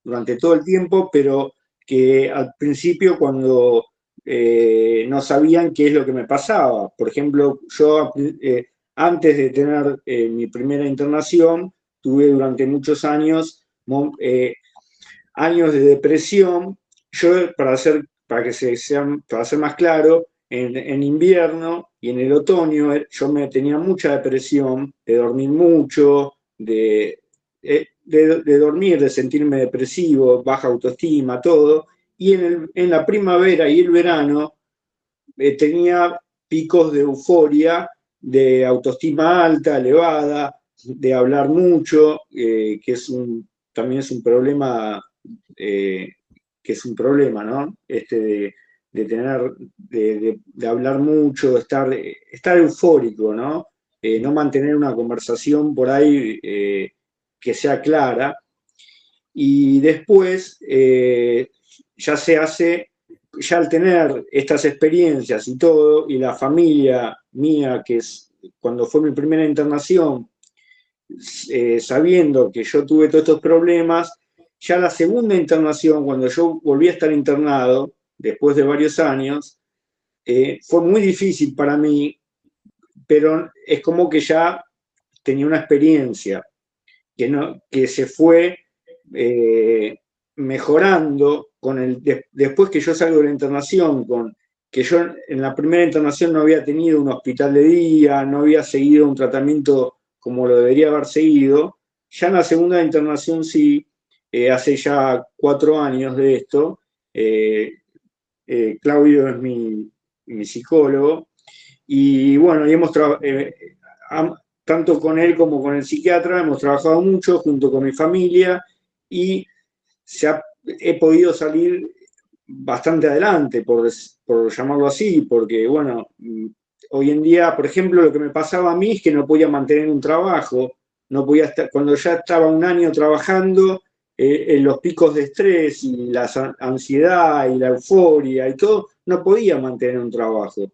durante todo el tiempo, pero que al principio cuando no sabían qué es lo que me pasaba. Por ejemplo, yo antes de tener mi primera internación, tuve durante muchos años años de depresión. Yo, para ser más claro, en invierno y en el otoño yo tenía mucha depresión, de dormir mucho, de dormir, de sentirme depresivo, baja autoestima, todo. Y en la primavera y el verano tenía picos de euforia, de autoestima alta, elevada, de hablar mucho, que también es un problema, ¿no? De hablar mucho, estar eufórico, ¿no? No mantener una conversación por ahí que sea clara. Y después ya al tener estas experiencias y todo, y la familia mía, cuando fue mi primera internación, sabiendo que yo tuve todos estos problemas, ya la segunda internación, cuando yo volví a estar internado, después de varios años, fue muy difícil para mí, pero es como que ya tenía una experiencia que se fue mejorando después que yo salgo de la internación, que yo en la primera internación no había tenido un hospital de día, no había seguido un tratamiento como lo debería haber seguido. Ya en la segunda internación sí, hace ya 4 años de esto. Claudio es mi psicólogo, y bueno, tanto con él como con el psiquiatra hemos trabajado mucho junto con mi familia, y he podido salir bastante adelante, por llamarlo así, porque bueno, hoy en día, por ejemplo, lo que me pasaba a mí es que no podía mantener un trabajo, no podía estar, cuando ya estaba un año trabajando, en los picos de estrés y la ansiedad y la euforia y todo, no podía mantener un trabajo.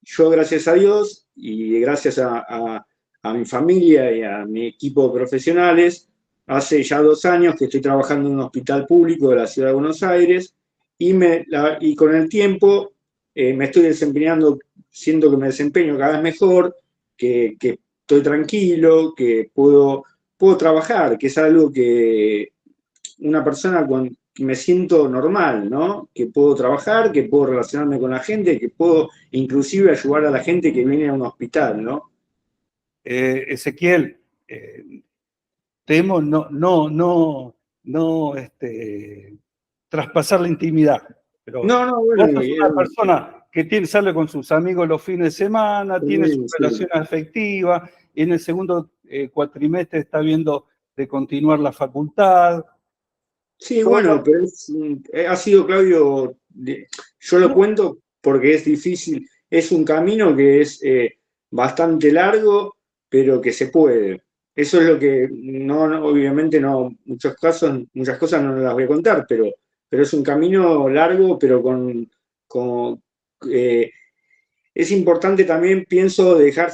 Yo, gracias a Dios y gracias a mi familia y a mi equipo de profesionales, hace ya 2 años que estoy trabajando en un hospital público de la ciudad de Buenos Aires, y con el tiempo me estoy desempeñando, siento que me desempeño cada vez mejor, que estoy tranquilo, que puedo trabajar, que es algo que una persona que me siento normal, ¿no? Que puedo trabajar, que puedo relacionarme con la gente, que puedo inclusive ayudar a la gente que viene a un hospital, ¿no? Ezequiel, temo no traspasar la intimidad, pero No, bueno, vos sos una persona que sale con sus amigos los fines de semana, tiene sus relaciones afectivas, y en el segundo cuatrimestre está viendo de continuar la facultad. Sí, bueno, pero ha sido, Claudio, yo lo cuento porque es difícil, es un camino que es bastante largo, pero que se puede. Eso es lo que, obviamente muchas cosas no las voy a contar, pero es un camino largo, pero es importante también, pienso, dejar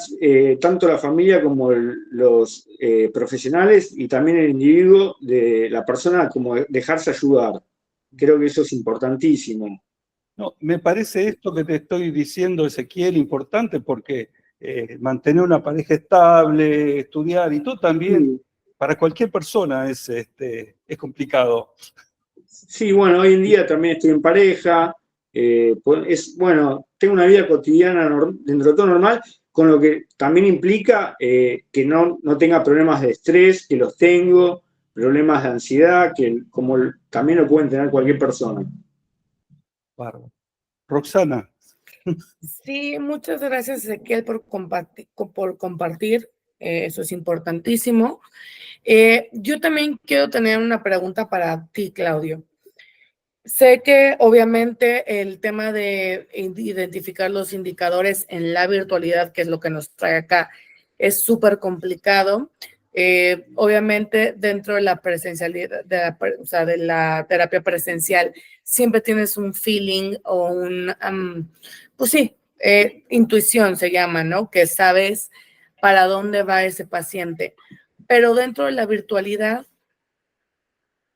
tanto la familia como los profesionales y también el individuo, de la persona, como dejarse ayudar. Creo que eso es importantísimo. No, me parece esto que te estoy diciendo, Ezequiel, importante porque mantener una pareja estable, estudiar y todo también, para cualquier persona es complicado. Sí, bueno, hoy en día también estoy en pareja, bueno, tengo una vida cotidiana dentro de todo normal, con lo que también implica que no tenga problemas de estrés, que los tengo, problemas de ansiedad, que como también lo pueden tener cualquier persona. Bárbaro. Roxana. Sí, muchas gracias, Ezequiel, por compartir. Eso es importantísimo. Yo también quiero tener una pregunta para ti, Claudio. Sé que obviamente el tema de identificar los indicadores en la virtualidad, que es lo que nos trae acá, es súper complicado. Obviamente dentro de la presencialidad, o sea, de la terapia presencial, siempre tienes un feeling o pues sí, intuición se llama, ¿no? Que sabes para dónde va ese paciente. Pero dentro de la virtualidad,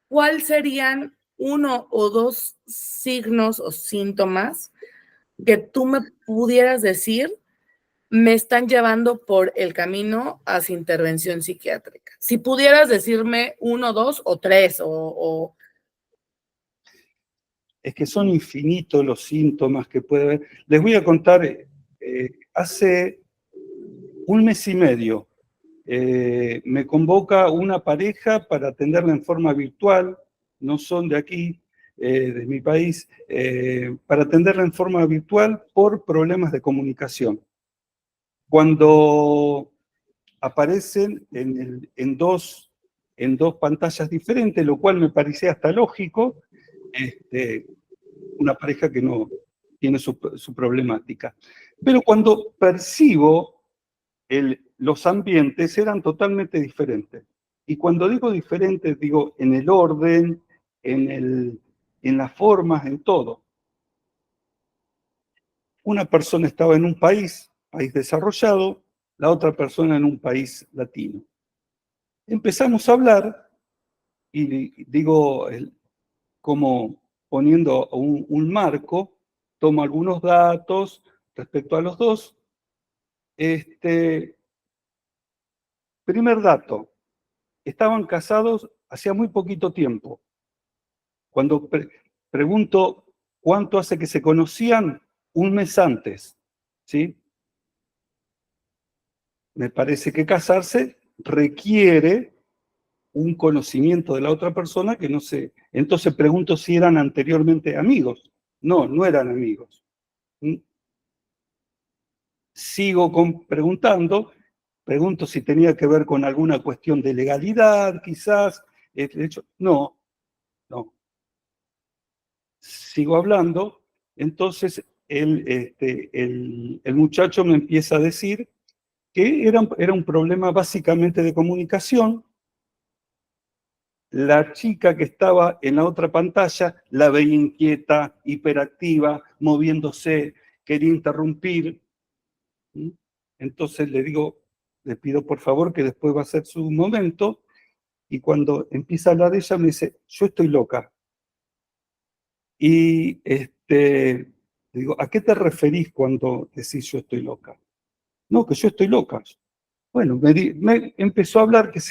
¿cuál serían uno o dos signos o síntomas que tú me pudieras decir me están llevando por el camino hacia intervención psiquiátrica? Si pudieras decirme uno, dos o tres o... Es que son infinitos los síntomas que puede haber. Les voy a contar, hace un mes y medio me convoca una pareja para atenderla en forma virtual, no son de aquí, de mi país, para atenderla en forma virtual por problemas de comunicación. Cuando aparecen en dos pantallas diferentes, lo cual me parecía hasta lógico, una pareja que no tiene su problemática. Pero cuando percibo los ambientes eran totalmente diferentes. Y cuando digo diferentes, digo en el orden, en las formas, en todo. Una persona estaba en un país desarrollado, la otra persona en un país latino. Empezamos a hablar y digo, como poniendo un marco, tomo algunos datos respecto a los dos. Primer dato, estaban casados hacía muy poquito tiempo. Cuando pregunto cuánto hace que se conocían, un mes antes, ¿sí? Me parece que casarse requiere un conocimiento de la otra persona que no sé. Entonces pregunto si eran anteriormente amigos. No, no eran amigos. Sigo pregunto si tenía que ver con alguna cuestión de legalidad, quizás. De hecho, no. Sigo hablando, entonces el muchacho me empieza a decir que era un problema básicamente de comunicación. La chica que estaba en la otra pantalla la veía inquieta, hiperactiva, moviéndose, quería interrumpir. Entonces le pido por favor que después va a ser su momento, y cuando empieza a hablar ella me dice, yo estoy loca. Y digo, ¿a qué te referís cuando decís yo estoy loca? No, que yo estoy loca. Bueno, me empezó a hablar que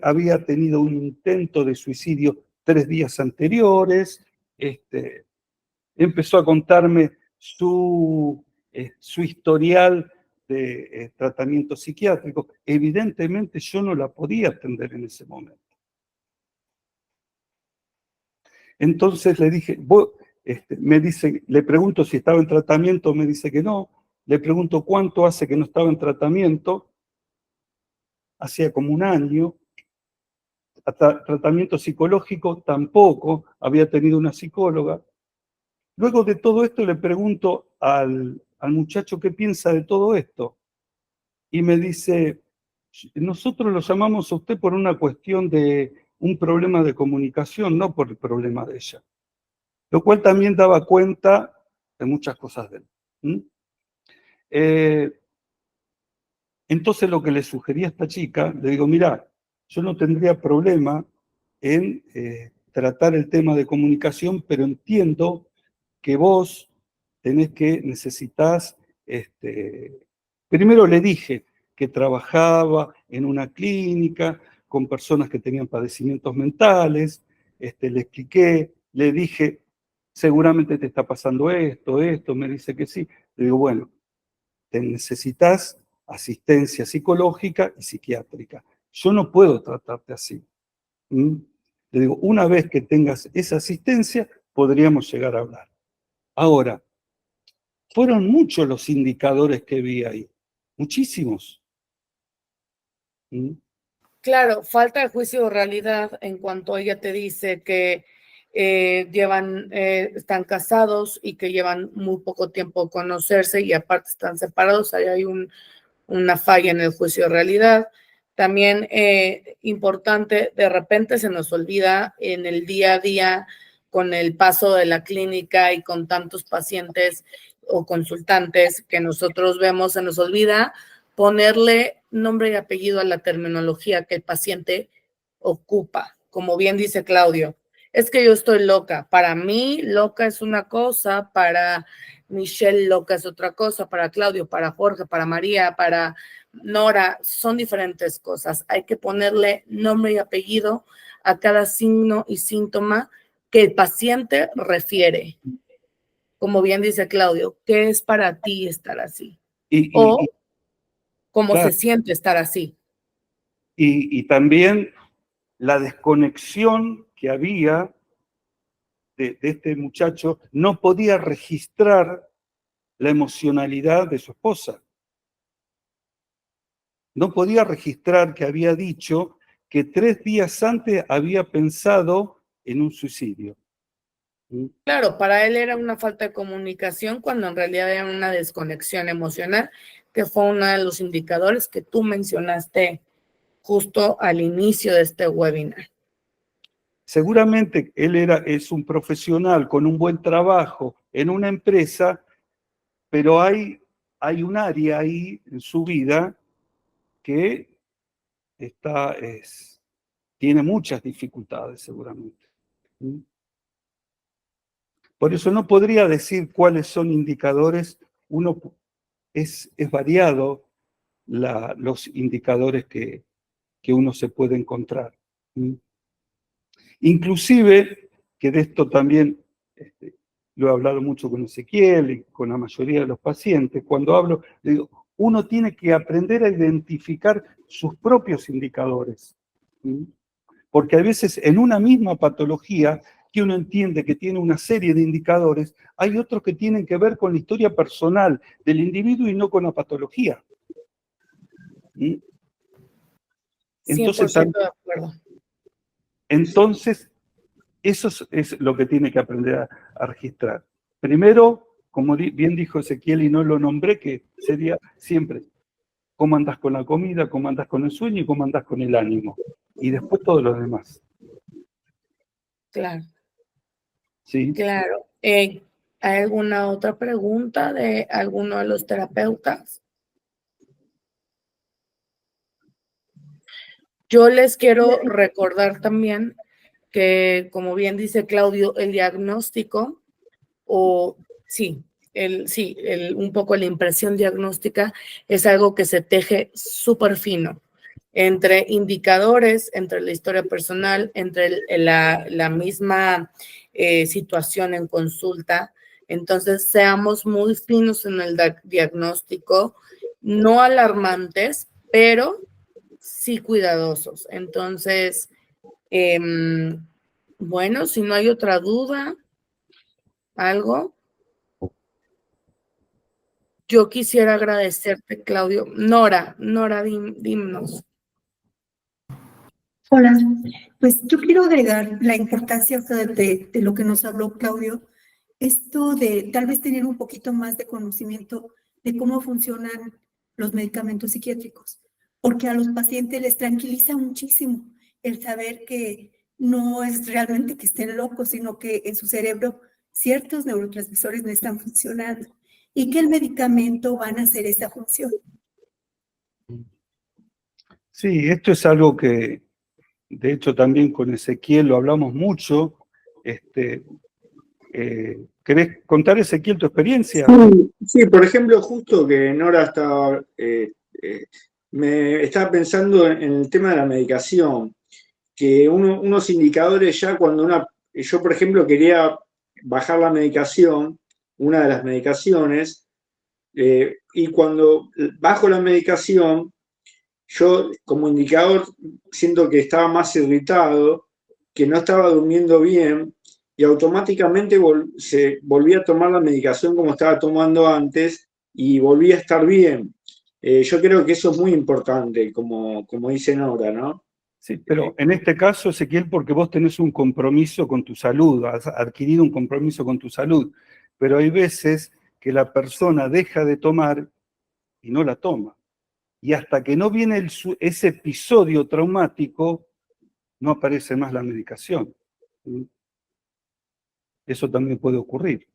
había tenido un intento de suicidio 3 días anteriores. Empezó a contarme su historial de tratamiento psiquiátrico. Evidentemente yo no la podía atender en ese momento. Entonces le dije, me dice, le pregunto si estaba en tratamiento, me dice que no. Le pregunto cuánto hace que no estaba en tratamiento. Hacía como un año. Tratamiento psicológico tampoco, había tenido una psicóloga. Luego de todo esto le pregunto al muchacho qué piensa de todo esto. Y me dice, nosotros lo llamamos a usted por una cuestión de un problema de comunicación, no por el problema de ella. Lo cual también daba cuenta de muchas cosas de él. Entonces lo que le sugería a esta chica, le digo, mira, yo no tendría problema en tratar el tema de comunicación, pero entiendo que vos necesitas, primero le dije que trabajaba en una clínica con personas que tenían padecimientos mentales, le expliqué, le dije seguramente te está pasando esto, me dice que sí. Le digo, bueno, te necesitas asistencia psicológica y psiquiátrica. Yo no puedo tratarte así. ¿Mm? Le digo, una vez que tengas esa asistencia, podríamos llegar a hablar. Ahora, fueron muchos los indicadores que vi ahí, muchísimos. ¿Mm? Claro, falta de juicio de realidad en cuanto ella te dice que están casados y que llevan muy poco tiempo conocerse y aparte están separados, ahí hay una falla en el juicio de realidad. También importante, de repente se nos olvida en el día a día con el paso de la clínica y con tantos pacientes o consultantes que nosotros vemos, se nos olvida ponerle nombre y apellido a la terminología que el paciente ocupa. Como bien dice Claudio, es que yo estoy loca. Para mí, loca es una cosa, para Michelle, loca es otra cosa, para Claudio, para Jorge, para María, para Nora, son diferentes cosas. Hay que ponerle nombre y apellido a cada signo y síntoma que el paciente refiere. Como bien dice Claudio, ¿qué es para ti estar así? O cómo claro, se siente estar así. y también la desconexión que había de este muchacho, no podía registrar la emocionalidad de su esposa. No podía registrar que había dicho que 3 días antes había pensado en un suicidio. Claro, para él era una falta de comunicación cuando en realidad era una desconexión emocional, que fue uno de los indicadores que tú mencionaste justo al inicio de este webinar. Seguramente él es un profesional con un buen trabajo en una empresa, pero hay un área ahí en su vida que tiene muchas dificultades seguramente. Por eso no podría decir cuáles son indicadores. Es variado los indicadores que uno se puede encontrar. Inclusive, que de esto también lo he hablado mucho con Ezequiel y con la mayoría de los pacientes, cuando hablo, le digo, uno tiene que aprender a identificar sus propios indicadores. Porque a veces en una misma patología, que uno entiende que tiene una serie de indicadores, hay otros que tienen que ver con la historia personal del individuo y no con la patología. Entonces, 100% de acuerdo. Entonces, eso es lo que tiene que aprender a registrar. Primero, como bien dijo Ezequiel y no lo nombré, que sería siempre cómo andás con la comida, cómo andás con el sueño y cómo andás con el ánimo. Y después todo lo demás. Claro. ¿Sí? Claro. ¿Hay alguna otra pregunta de alguno de los terapeutas? Yo les quiero recordar también que, como bien dice Claudio, el diagnóstico, un poco la impresión diagnóstica es algo que se teje súper fino entre indicadores, entre la historia personal, entre la misma situación en consulta. Entonces, seamos muy finos en el diagnóstico, no alarmantes, pero sí cuidadosos. Entonces, bueno, si no hay otra duda, algo. Yo quisiera agradecerte, Claudio. Nora, dinos. Hola, pues yo quiero agregar la importancia de lo que nos habló Claudio, esto de tal vez tener un poquito más de conocimiento de cómo funcionan los medicamentos psiquiátricos, porque a los pacientes les tranquiliza muchísimo el saber que no es realmente que estén locos, sino que en su cerebro ciertos neurotransmisores no están funcionando y que el medicamento van a hacer esa función. Sí, esto es algo que, de hecho, también con Ezequiel lo hablamos mucho. ¿Querés contar, Ezequiel, tu experiencia? Sí, por ejemplo, justo que Nora estaba, me estaba pensando en el tema de la medicación, que unos indicadores ya cuando yo, por ejemplo, quería bajar la medicación, una de las medicaciones, y cuando bajo la medicación, yo como indicador siento que estaba más irritado, que no estaba durmiendo bien, y automáticamente se volvía a tomar la medicación como estaba tomando antes y volvía a estar bien. Yo creo que eso es muy importante, como dice Nora, ¿no? Sí, pero en este caso, Ezequiel, porque vos tenés un compromiso con tu salud, has adquirido un compromiso con tu salud, pero hay veces que la persona deja de tomar y no la toma. Y hasta que no viene ese episodio traumático, no aparece más la medicación. ¿Sí? Eso también puede ocurrir.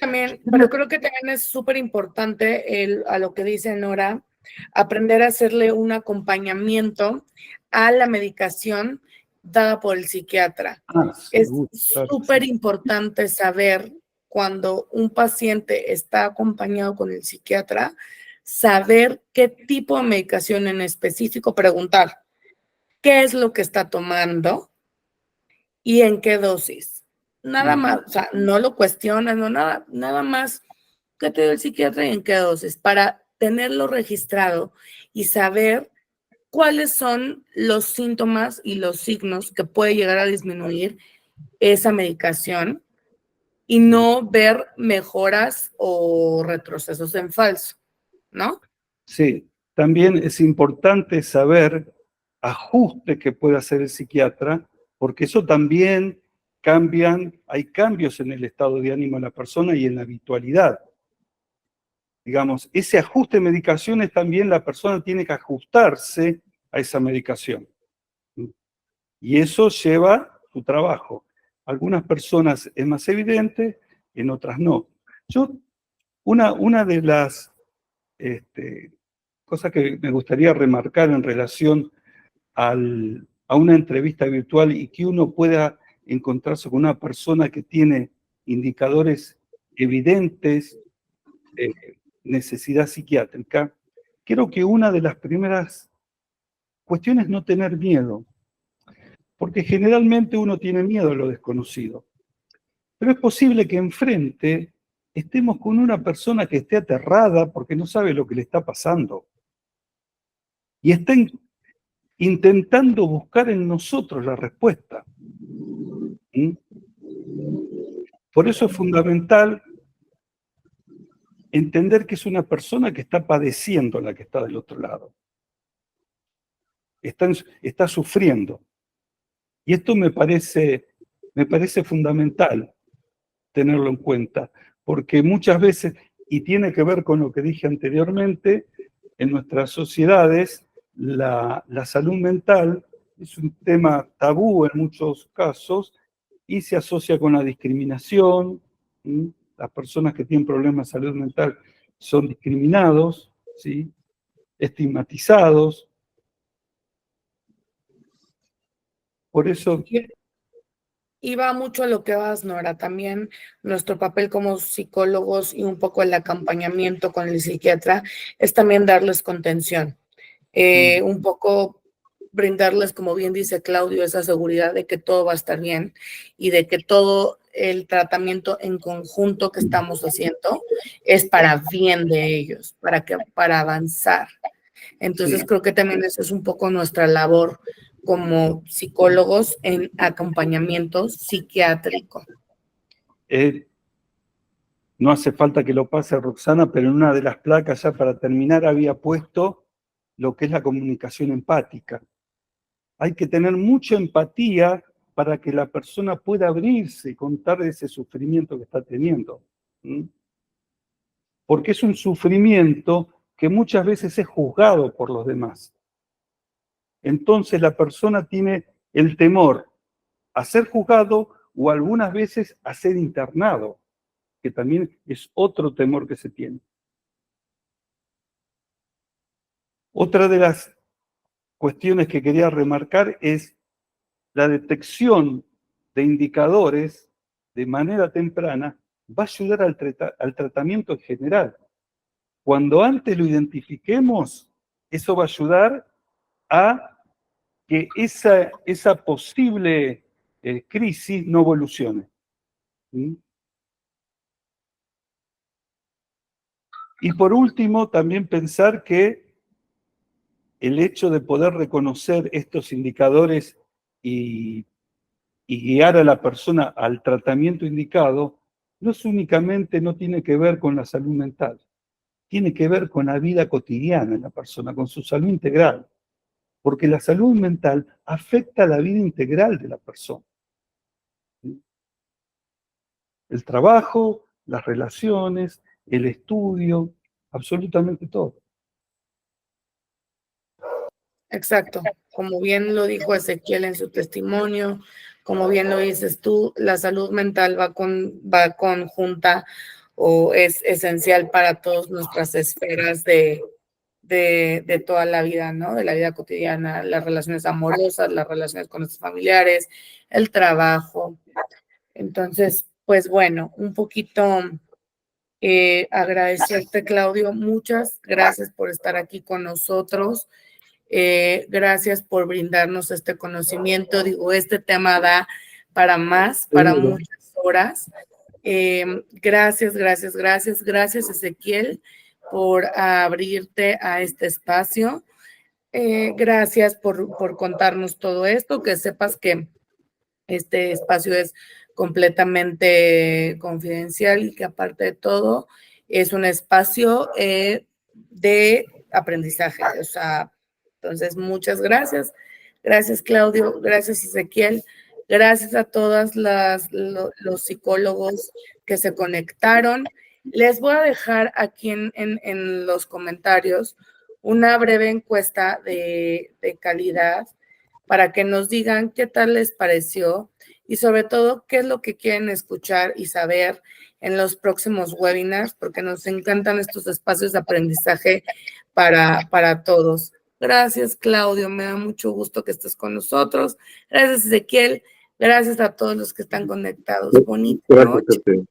También, pero creo que también es súper importante a lo que dice Nora, aprender a hacerle un acompañamiento a la medicación dada por el psiquiatra. Es Seguro, claro, súper sí. importante saber cuando un paciente está acompañado con el psiquiatra, saber qué tipo de medicación en específico, preguntar qué es lo que está tomando y en qué dosis. Nada más, o sea, no lo cuestionas, no nada, nada más qué te dio el psiquiatra y en qué dosis, para tenerlo registrado y saber cuáles son los síntomas y los signos que puede llegar a disminuir esa medicación y no ver mejoras o retrocesos en falso, ¿no? Sí, también es importante saber ajustes que puede hacer el psiquiatra, porque eso también hay cambios en el estado de ánimo de la persona y en la habitualidad. Digamos, ese ajuste de medicaciones también la persona tiene que ajustarse a esa medicación. Y eso lleva su trabajo. Algunas personas es más evidente, en otras no. Una de las cosas que me gustaría remarcar en relación a una entrevista virtual y que uno pueda encontrarse con una persona que tiene indicadores evidentes de necesidad psiquiátrica, creo que una de las primeras cuestiones es no tener miedo, porque generalmente uno tiene miedo a lo desconocido. Pero es posible que enfrente estemos con una persona que esté aterrada porque no sabe lo que le está pasando. Y está intentando buscar en nosotros la respuesta. ¿Mm? Por eso es fundamental entender que es una persona que está padeciendo la que está del otro lado. Está sufriendo. Y esto me parece fundamental tenerlo en cuenta, porque muchas veces, y tiene que ver con lo que dije anteriormente, en nuestras sociedades la salud mental es un tema tabú en muchos casos y se asocia con la discriminación. ¿Sí? Las personas que tienen problemas de salud mental son discriminados, ¿sí? Estigmatizados. Por eso... Y va mucho a lo que vas, Nora, también nuestro papel como psicólogos y un poco el acompañamiento con el psiquiatra es también darles contención, un poco brindarles, como bien dice Claudio, esa seguridad de que todo va a estar bien y de que todo el tratamiento en conjunto que estamos haciendo es para bien de ellos, para avanzar. Entonces, Sí. creo que también esa es un poco nuestra labor como psicólogos en acompañamiento psiquiátrico. No hace falta que lo pase Roxana, pero en una de las placas, ya para terminar, había puesto lo que es la comunicación empática. Hay que tener mucha empatía para que la persona pueda abrirse y contar de ese sufrimiento que está teniendo. ¿Mm? Porque es un sufrimiento que muchas veces es juzgado por los demás. Entonces la persona tiene el temor a ser juzgado o algunas veces a ser internado, que también es otro temor que se tiene. Otra de las cuestiones que quería remarcar es la detección de indicadores de manera temprana va a ayudar al tratamiento en general. Cuando antes lo identifiquemos, eso va a ayudar a que esa posible crisis no evolucione. ¿Mm? Y por último, también pensar que el hecho de poder reconocer estos indicadores y guiar a la persona al tratamiento indicado, no tiene que ver con la salud mental, tiene que ver con la vida cotidiana de la persona, con su salud integral, porque la salud mental afecta a la vida integral de la persona. El trabajo, las relaciones, el estudio, absolutamente todo. Exacto, como bien lo dijo Ezequiel en su testimonio, como bien lo dices tú, la salud mental va conjunta o es esencial para todas nuestras esferas de toda la vida, ¿no? De la vida cotidiana, las relaciones amorosas, las relaciones con nuestros familiares, el trabajo. Entonces, pues bueno, un poquito agradecerte, Claudio. Muchas gracias por estar aquí con nosotros. Gracias por brindarnos este conocimiento. Digo, este tema da para más, para muchas horas. Gracias, Ezequiel, por abrirte a este espacio. Gracias por contarnos todo esto, que sepas que este espacio es completamente confidencial y que aparte de todo es un espacio de aprendizaje. O sea, entonces muchas gracias. Gracias, Claudio. Gracias, Ezequiel. Gracias a todos los psicólogos que se conectaron. Les voy a dejar aquí en los comentarios una breve encuesta de calidad para que nos digan qué tal les pareció y sobre todo qué es lo que quieren escuchar y saber en los próximos webinars, porque nos encantan estos espacios de aprendizaje para todos. Gracias, Claudio, me da mucho gusto que estés con nosotros. Gracias, Ezequiel. Gracias a todos los que están conectados. Bonita noche.